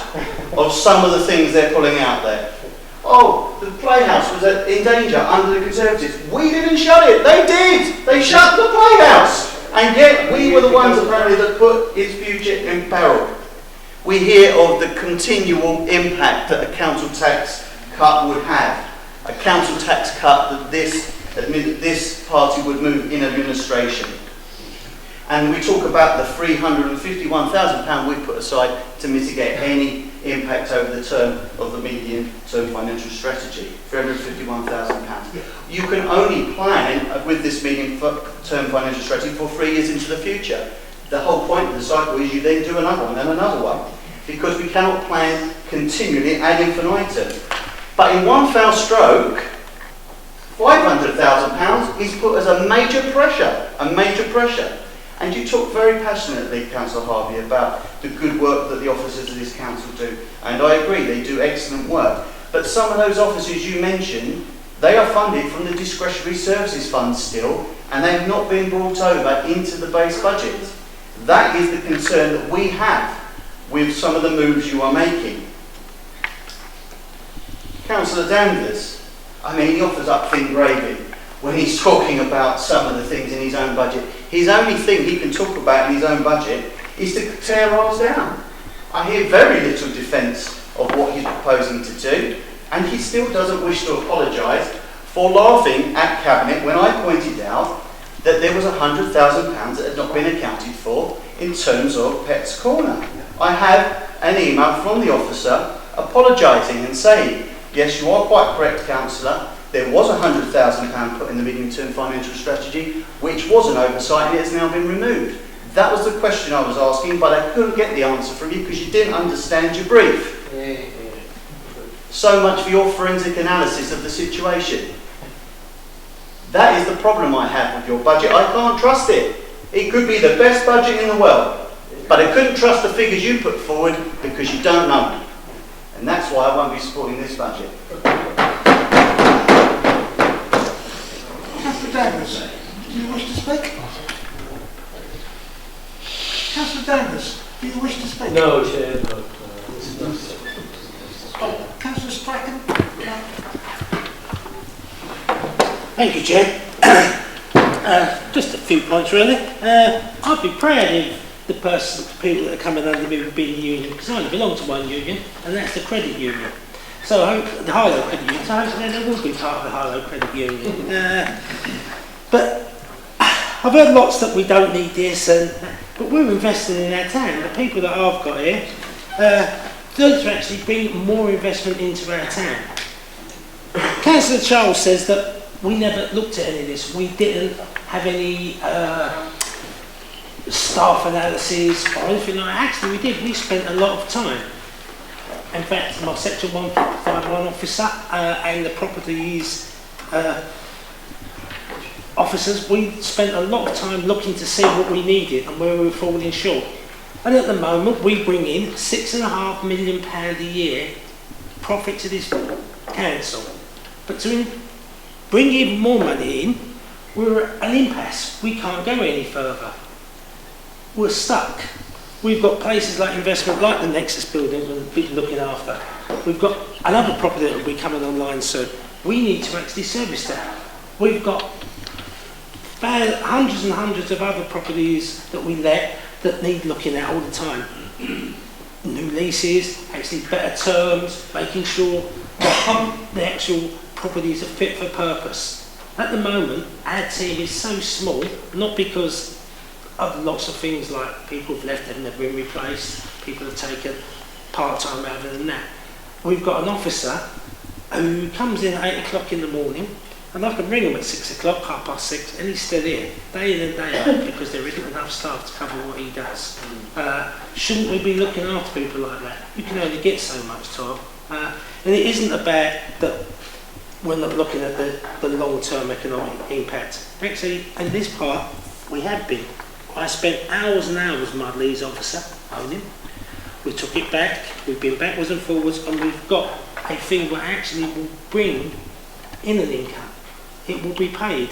of some of the things they're pulling out there. Oh, the Playhouse was in danger under the Conservatives. We didn't shut it, they did! They shut the Playhouse! And yet we were the ones apparently that put its future in peril. We hear of the continual impact that a council tax cut would have. A council tax cut that this party would move in administration. And we talk about the £351,000 we put aside to mitigate any impact over the term of the medium-term financial strategy. £351,000. You can only plan with this medium-term financial strategy for 3 years into the future. The whole point of the cycle is you then do another one and another one, because we cannot plan continually ad infinitum. But in one foul stroke, £500,000 is put as a major pressure. And you talk very passionately, Councillor Harvey, about the good work that the officers of this council do. And I agree, they do excellent work. But some of those officers you mentioned, they are funded from the discretionary services fund still, and they've not been brought over into the base budget. That is the concern that we have with some of the moves you are making. Councillor Danvers, he offers up thin gravy when he's talking about some of the things in his own budget. His only thing he can talk about in his own budget is to tear ours down. I hear very little defence of what he's proposing to do, and he still doesn't wish to apologise for laughing at Cabinet when I pointed out that there was £100,000 that had not been accounted for in terms of Pets Corner. I have an email from the officer apologising and saying, yes, you are quite correct, Councillor, there was £100,000 put in the medium-term financial strategy, which was an oversight and it has now been removed. That was the question I was asking, but I couldn't get the answer from you because you didn't understand your brief. So much for your forensic analysis of the situation. That is the problem I have with your budget. I can't trust it. It could be the best budget in the world, but I couldn't trust the figures you put forward because you don't know them. And that's why I won't be supporting this budget. Councillor Danvers, do you wish to speak? Councillor Danvers, do you wish to speak? No, Chair, no. Councillor Strachan? No. Thank you, Chair. Just a few points, really. I'd be proud if the people that are coming under me would be in the union, because I only belong to one union, and that's the credit union. So I hope the Harlow credit union. So hopefully they will be part of the Harlow credit union. But I've heard lots that we don't need this, but we're investing in our town. The people that I've got here need to actually bring more investment into our town. Councillor Charles says that we never looked at any of this. We didn't have any staff analysis or anything like that. Actually, we did. We spent a lot of time. In fact, my Section 151 officer and the properties officers, we spent a lot of time looking to see what we needed and where we were falling short. And at the moment, we bring in £6.5 million a year profit to this council. But to bring even more money in, we're at an impasse. We can't go any further. We're stuck. We've got places like investment, like the Nexus building we've been looking after. We've got another property that will be coming online soon. We need to actually service that. We've got hundreds and hundreds of other properties that we let that need looking at all the time. New leases, actually better terms, making sure that the actual properties are fit for purpose. At the moment, our team is so small, not because of lots of things like people have left and they've been replaced, people have taken part-time rather than that. We've got an officer who comes in at 8 o'clock in the morning, and I can ring him at 6 o'clock, 6:30, and he's still here, day in and day out, because there isn't enough staff to cover what he does. Shouldn't we be looking after people like that? You can only get so much time. And it isn't about that we're not looking at the long-term economic impact. Actually, in this part, we have been. I spent hours and hours with my leads officer, owning. We took it back, we've been backwards and forwards, and we've got a thing that actually will bring in an income. It will be paid.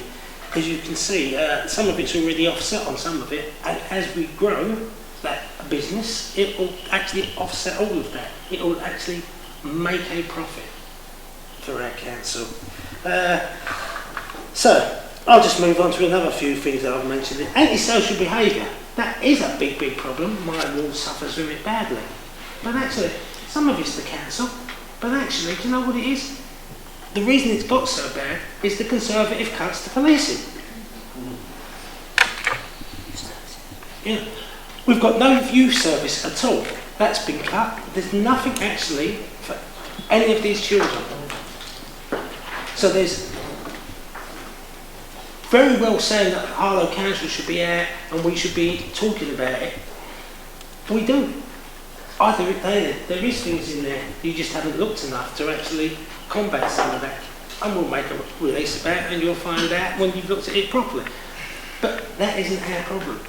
As you can see, some of it's already offset on some of it, and as we grow that business, it will actually offset all of that. It will actually make a profit for our council. So, I'll just move on to another few things that I've mentioned. Antisocial behaviour. That is a big, big problem. My ward suffers from it badly. But actually, some of it's the council. But actually, do you know what it is? The reason it's got so bad is the Conservative cuts to policing. Yeah. We've got no view service at all. That's been cut. There's nothing actually for any of these children. So there's very well saying that Harlow Council should be out and we should be talking about it. We don't. I do it daily. There is things in there, you just haven't looked enough to actually combat some of that. And we'll make a release about it and you'll find out when you've looked at it properly. But that isn't our problem.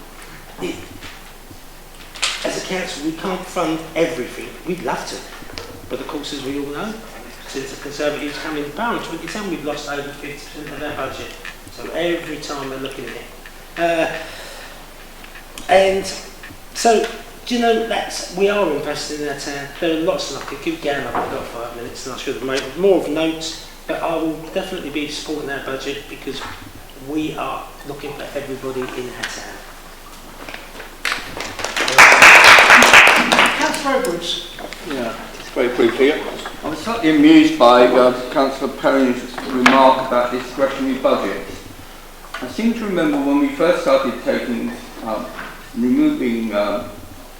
As a council, we can't fund everything. We'd love to. But of course, as we all know, since the Conservatives come in power, we can tell we've lost over 50% of our budget. So every time we're looking at it. And so, do you know, we are investing in our town. There are lots and I could keep going up. I've got 5 minutes and I should have made more of notes. But I will definitely be supporting our budget because we are looking for everybody in our town. Councillor Edwards. Yeah, very briefly. I was slightly amused by Councillor Perrin's remark about discretionary budgets. I seem to remember when we first started removing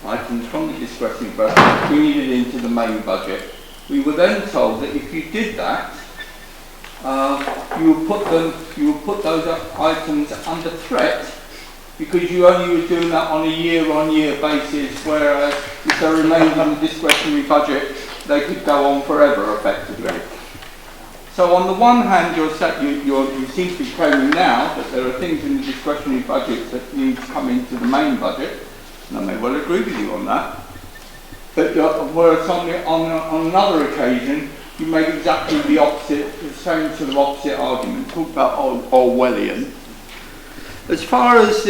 items from the discretionary budget, bringing it into the main budget. We were then told that if you did that, you would put those items under threat because you only were doing that on a year-on-year basis, whereas if they remained in the discretionary budget, they could go on forever, effectively. So on the one hand, you seem to be claiming now that there are things in the discretionary budget that need to come into the main budget, and I may well agree with you on that. But whereas on another occasion, you make exactly the opposite, the same sort of opposite argument. Talk about Orwellian. As far as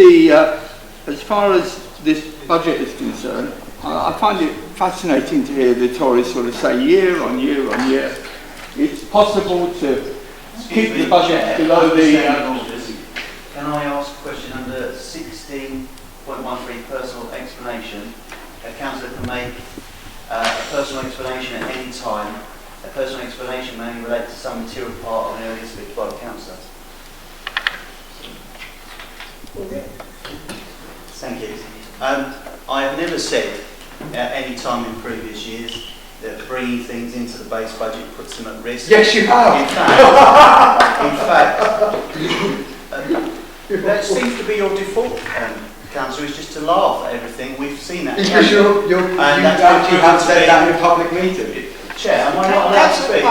this budget is concerned, I find it fascinating to hear the Tories sort of say year on year on year, it's possible to keep the budget below the... Can I ask a question under 16.13 personal explanation? A councillor can make a personal explanation at any time. A personal explanation may relate to some material part of an area discussed by the councillor. Thank you. I have never said at any time in previous years that bringing things into the base budget puts them at risk. Yes, you have. In fact, that seems to be your default, Councillor, is just to laugh at everything. We've seen that. Because you actually have said that in a public meeting. Chair, am I not allowed to speak?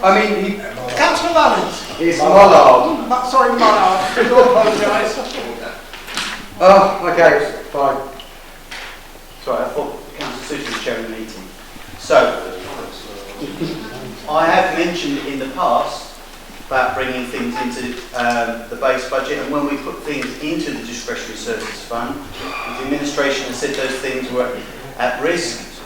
I mean, Councillor Mullins. It's Mollard. Sorry, Mollard. I do apologise. Oh, okay, fine. Sorry, I thought Councillor Susan was chairing the meeting. So, I have mentioned in the past about bringing things into the base budget, and when we put things into the discretionary services fund, the administration has said those things were at risk,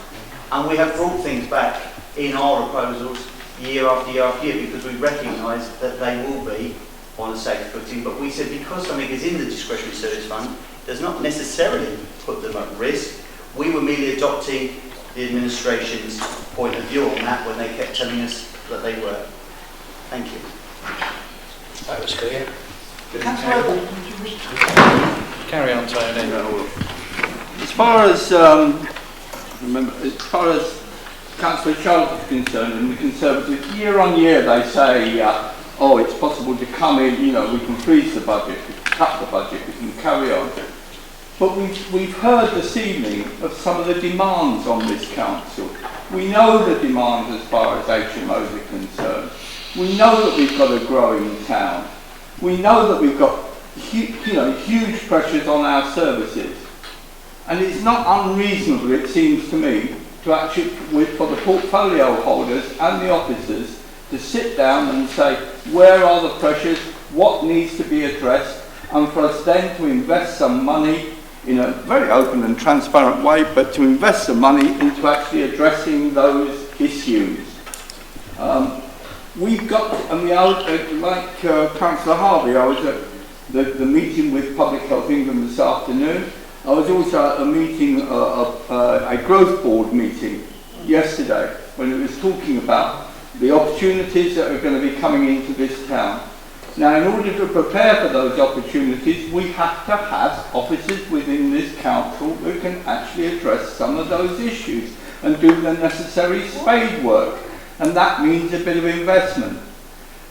and we have brought things back in our proposals year after year after year because we recognise that they will be on a safe footing, but we said because something is in the discretionary service fund does not necessarily put them at risk. We were merely adopting the administration's point of view on that when they kept telling us that they were. Thank you. That was clear. Carry on, Tony. As far as Councillor Charles is concerned, and the Conservatives, year on year they say, oh, it's possible to come in, you know, we can freeze the budget, we can cut the budget, we can carry on. But we've heard this evening of some of the demands on this council. We know the demands as far as HMOs are concerned. We know that we've got a growing town. We know that we've got huge pressures on our services. And it's not unreasonable, it seems to me, to actually, for the portfolio holders and the officers, to sit down and say, where are the pressures, what needs to be addressed, and for us then to invest some money in a very open and transparent way, but to invest some money into actually addressing those issues. We've got, like Councillor Harvey, I was at the meeting with Public Health England this afternoon. I was also at a meeting, a growth board meeting yesterday, when it was talking about the opportunities that are going to be coming into this town. Now, in order to prepare for those opportunities, we have to have officers within this council who can actually address some of those issues and do the necessary spade work. And that means a bit of investment.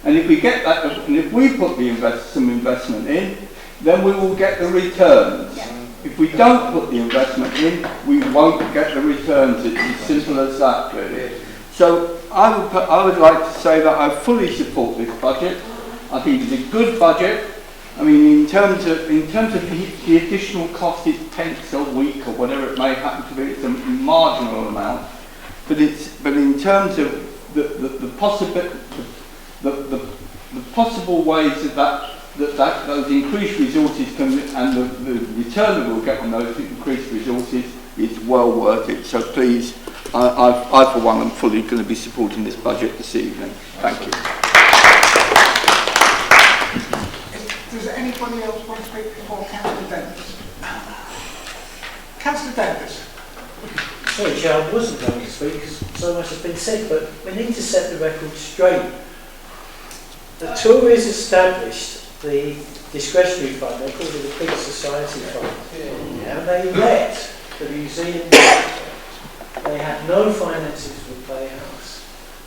And if we get that, and if we put some investment in, then we will get the returns. If we don't put the investment in, we won't get the returns. It's as simple as that, really. So I would like to say that I fully support this budget. I think it's a good budget. I mean, in terms of the additional cost, it's pence a week or whatever it may happen to be, it's a marginal amount. But in terms of the possible ways that those increased resources can, and the return that we'll get on those increased resources is well worth it. So please, I for one am fully going to be supporting this budget this evening. Thank you. Does anybody else want to speak before Councillor Davis? Councillor Davis. Sorry, Chair, I wasn't going to speak because so much has been said, but we need to set the record straight. The Tories established the discretionary fund, they called it the Peace Society Fund, and they let the museum, they had no finances for the Playhouse.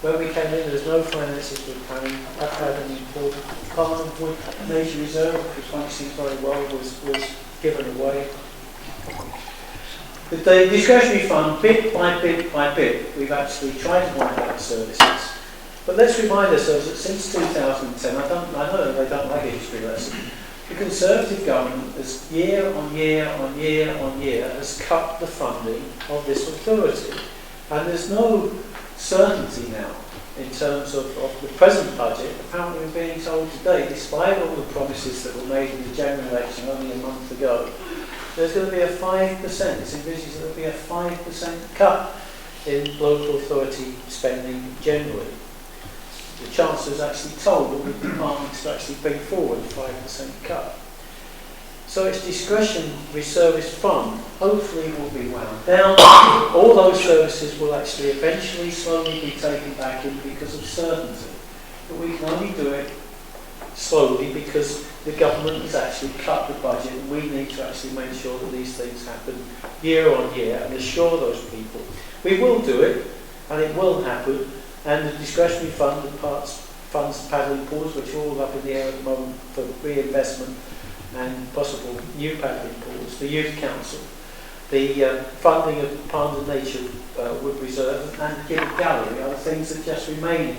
When we came in, there was no finances for planning. That had an important part of Wood Nature Reserve, which functioning very well, was given away. With the discretionary fund, bit by bit by bit, we've actually tried to wind up services. But let's remind ourselves that since 2010, I know they don't like a history lesson, the Conservative government has year on year on year on year has cut the funding of this authority. And there's no certainty now in terms of the present budget. Apparently we're being told today, despite all the promises that were made in the general election only a month ago, there's going to be a 5%, it's envisaged there will be a 5% cut in local authority spending generally. the Chancellor's actually told all the departments to actually bring forward a 5% cut. So its discretionary service fund hopefully will be wound down. All those services will actually eventually slowly be taken back in because of certainty. But we can only do it slowly because the government has actually cut the budget, and we need to actually make sure that these things happen year on year and assure those people. We will do it, and it will happen, and the discretionary fund and funds and paddling pools, which are all up in the air at the moment for reinvestment and possible new paddling pools, the Youth Council, the funding of Pond and Nature Wood Reserve and the Gibbet Gallery are the things that just remain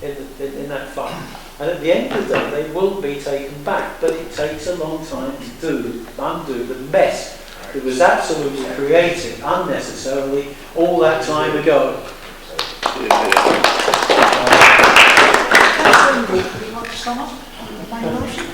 in that fund. And at the end of the day, they will be taken back, but it takes a long time to undo the mess that was absolutely created unnecessarily all that time ago. Would you like to sum up on the main motion?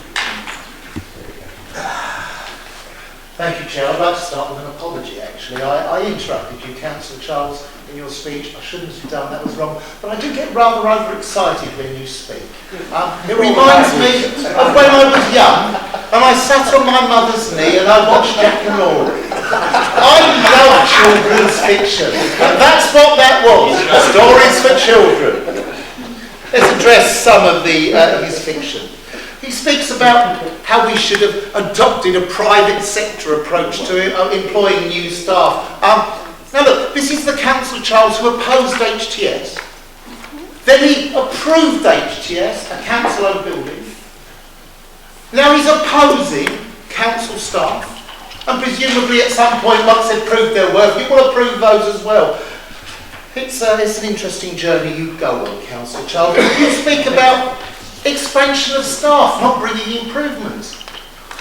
Thank you, Chair. I'd like to start with an apology, actually. I interrupted you, Councillor Charles, in your speech. I shouldn't have done, that was wrong. But I do get rather overexcited when you speak. It reminds me of when I was young and I sat on my mother's knee and I watched Jack and Laurie. I love children's fiction. And that's what that was, stories for children. Let's address some of his fiction. He speaks about how we should have adopted a private sector approach to employing new staff. Now look, this is the Councillor Charles who opposed HTS. Then he approved HTS, a council-owned building. Now he's opposing council staff. And presumably at some point, once they've proved their worth, he will approve those as well. It's an interesting journey you go on, Councillor Charles. You speak about expansion of staff, not bringing improvements.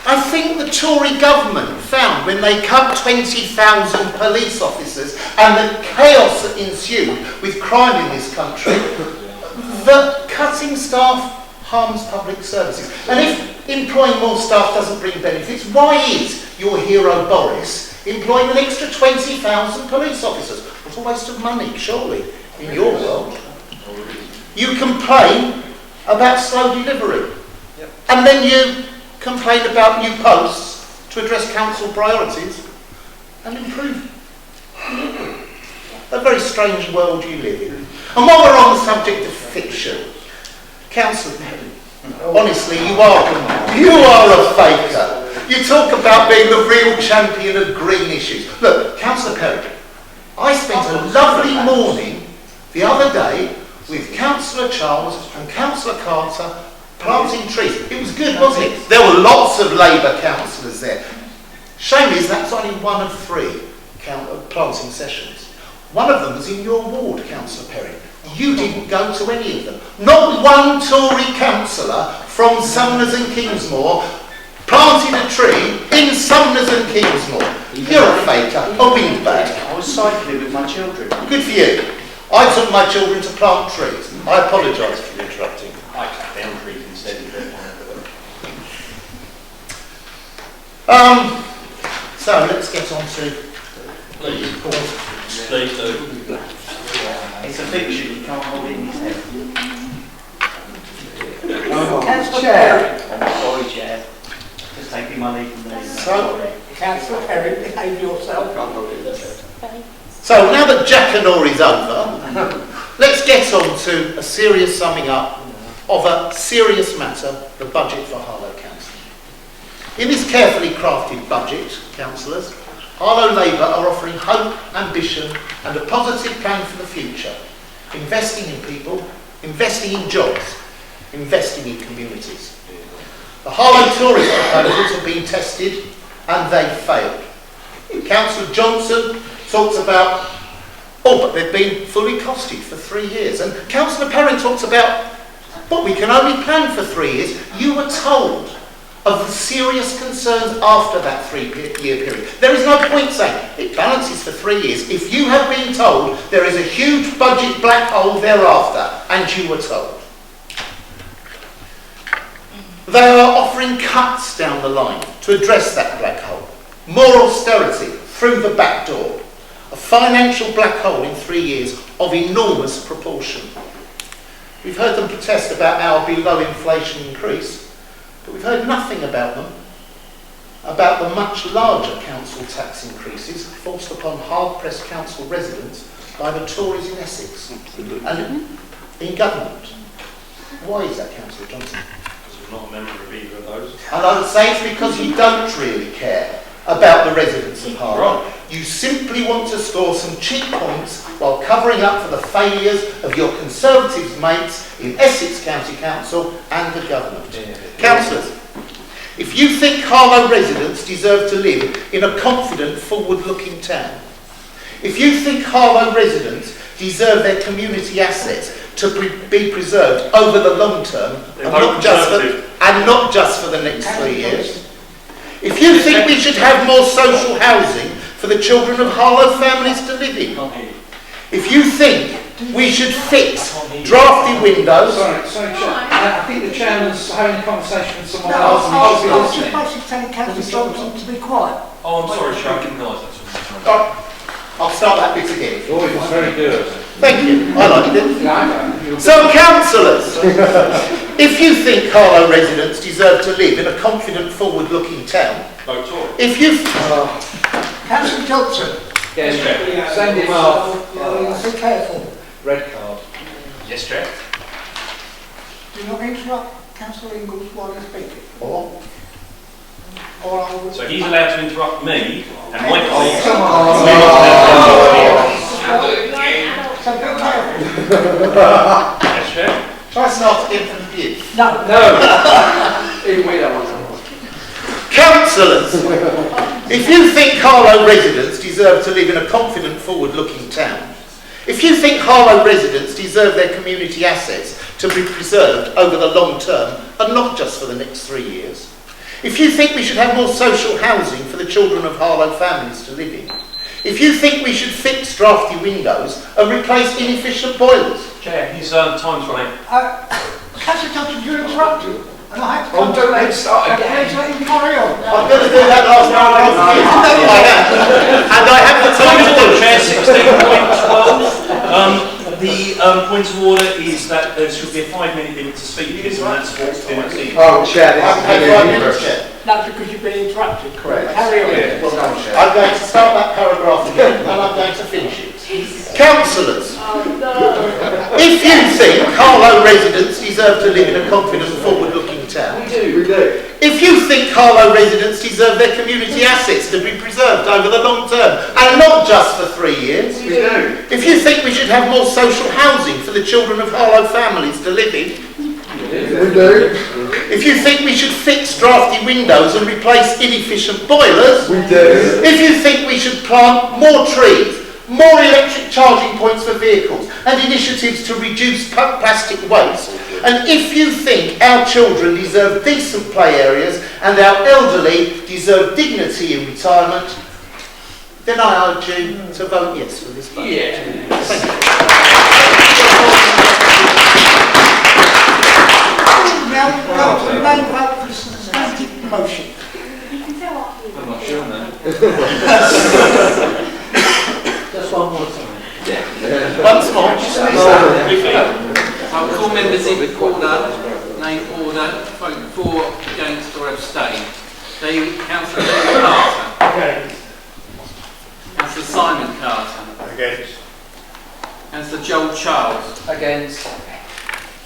I think the Tory government found when they cut 20,000 police officers and the chaos that ensued with crime in this country, that cutting staff harms public services. And if employing more staff doesn't bring benefits, why is your hero Boris employing an extra 20,000 police officers? It's a waste of money, surely, in your world. You complain about slow delivery. Yep. And then you complain about new posts to address council priorities and improve. A very strange world you live in. And while we're on the subject of fiction, Councillor Perry, honestly, you are a faker. You talk about being the real champion of green issues. Look, Councillor Perry, I spent a lovely morning the other day with Councillor Charles and Councillor Carter planting trees. It was good, wasn't it? There were lots of Labour councillors there. Shame is that's only one of 3 planting sessions. One of them was in your ward, Councillor Perry. You didn't go to any of them. Not one Tory councillor from Sumners and Kingsmore planted a tree in Sumners and Kingsmore. You're a faker, a windbag. I was cycling with my children. Good for you. I took my children to plant trees. I apologise for interrupting. I cut down trees instead of them. So let's get on to Please do. It's a fiction, you can't hold it in his head. Chair. I'm sorry, Chair. Just taking my leave from there. So, Councillor Perry, behave yourself. So now that Jackanory's over, let's get on to a serious summing up of a serious matter, the budget for Harlow Council. In this carefully crafted budget, councillors, Harlow Labour are offering hope, ambition and a positive plan for the future, investing in people, investing in jobs, investing in communities. The Harlow Tories proposals have been tested and they failed. Councillor Johnson talks about, but they've been fully costed for 3 years. And Councillor Perrin talks about, but we can only plan for 3 years. You were told of the serious concerns after that 3-year period. There is no point saying it balances for 3 years if you have been told there is a huge budget black hole thereafter, and you were told. They are offering cuts down the line to address that black hole. More austerity through the back door. A financial black hole in 3 years of enormous proportion. We've heard them protest about our below inflation increase, but we've heard nothing about them, about the much larger council tax increases forced upon hard-pressed council residents by the Tories in Essex and in government. Why is that, Councillor Johnson? Because we're not a member of either of those. And I would say it's because you don't really care about the residents of Harlow. You simply want to score some cheap points while covering up for the failures of your Conservative mates in Essex County Council and the government. Councillors, if you think Harlow residents deserve to live in a confident, forward-looking town, if you think Harlow residents deserve their community assets to be preserved over the long term and not just for the next 3 years, if you think we should have more social housing for the children of Harlow families to live in, if you think we should fix drafty windows... Sorry, Chair. I think the Chairman's having a conversation with someone else. I was just basically telling Councillor Johnson to be quiet. Oh, I'm sorry, Chair, I didn't realise that. I'll start that bit again. Oh, it was very good. Thank you. I liked it. So, councillors, if you think Harlow residents deserve to live in a confident, forward-looking town, vote Tory. if you... Councillor Johnson. Yes, Chair. Send him off. Be careful. Red card. Yes, Chair. Do not interrupt Councillor Ingalls while he's speaking. Or I will... So he's allowed to interrupt me and my colleagues. So be careful. Yes, Chair. Try start again from the beginning. No. Even we don't want to. Councillors, if you think Harlow residents deserve to live in a confident, forward-looking town, if you think Harlow residents deserve their community assets to be preserved over the long term and not just for the next 3 years, if you think we should have more social housing for the children of Harlow families to live in, if you think we should fix drafty windows and replace inefficient boilers... Chair, his time's running. Councillor Johnson, you interrupted. And I had to Oh, don't let him start again. Let him carry on. I'm going to do that last time. And I have the time to do it. Chair, 16.12. The point of order is that there should be a 5-minute limit to speakers, and that's what's been exceeded. Oh, Chair, this is Okay, 5 minutes, Chair. No, because you've been interrupted. Correct. Carry on. Yeah, well done, Chair. I'm going to start that paragraph again and I'm going to finish it. Councillors, if you think Harlow residents deserve to live in a confident, forward-looking town, We do. if you think Harlow residents deserve their community assets to be preserved over the long term and not just for 3 years, We do. if you think we should have more social housing for the children of Harlow families to live in, We do. if you think we should fix drafty windows and replace inefficient boilers, We do. if you think we should plant more trees, more electric charging points for vehicles and initiatives to reduce plastic waste, and if you think our children deserve decent play areas and our elderly deserve dignity in retirement, then I urge you to vote yes for this budget. Yeah. Thank you. Now, go to the main vote for the substantive motion. I'm not sure now. Just one more time. Once more. I'll call members in order, name order, vote for, against or abstain. Councillor David Carter. Against. Councillor Simon Carter. Against. Councillor Joel Charles. Against.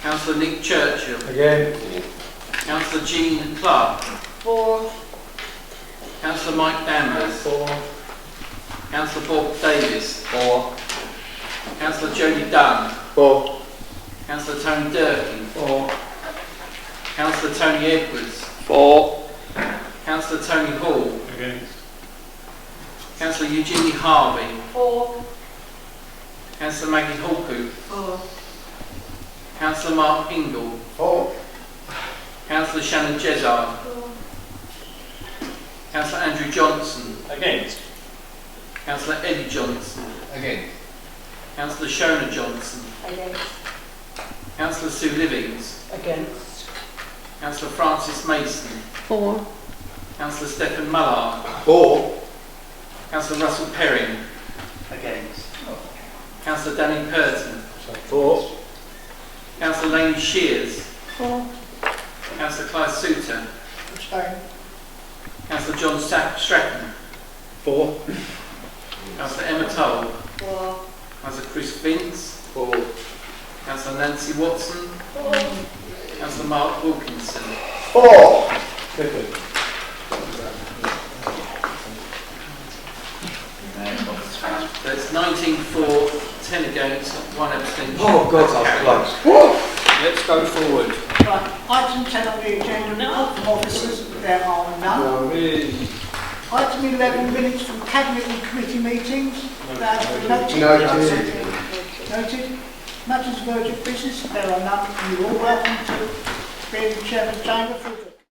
Councillor Nick Churchill. Against. Councillor Jean Clark. For. Councillor Mike Danvers. For. Councillor Bob Davis. For. Councillor Jodie Dunn. For. Councillor Tony Durkin. For. Councillor Tony Edwards. For. Councillor Tony Hall. Against. Councillor Eugenie Harvey. For. Councillor Maggie Hawkoo. For. Councillor Mark Ingle. For. Councillor Shannon Jezard. Councillor Andrew Johnson. Against. Councillor Eddie Johnson. Against. Councillor Shona Johnson. Against. Councillor Sue Livings. Against. Councillor Francis Mason. For. Councillor Stephen Mullard. For. Councillor Russell Against. Councillor Danny Purton. For. Councillor Lane Shears. 4. Councillor Clive Souter. Abstain. Councillor John Stratton. 4. Councillor Emma Toll. 4. Councillor Chris Vince. 4. Councillor Nancy Watson. 4. Councillor Mark Wilkinson. 4. So it's 19 for, 10 against, 1 abstention. Oh God, that's close. Let's go forward. Right, item 10 on the agenda, report from officers, there are none. Item 11, minutes from cabinet and committee meetings, that has been noted. Noted. Matters of urgent business, there are none. You're all welcome to be in the chairman's chamber for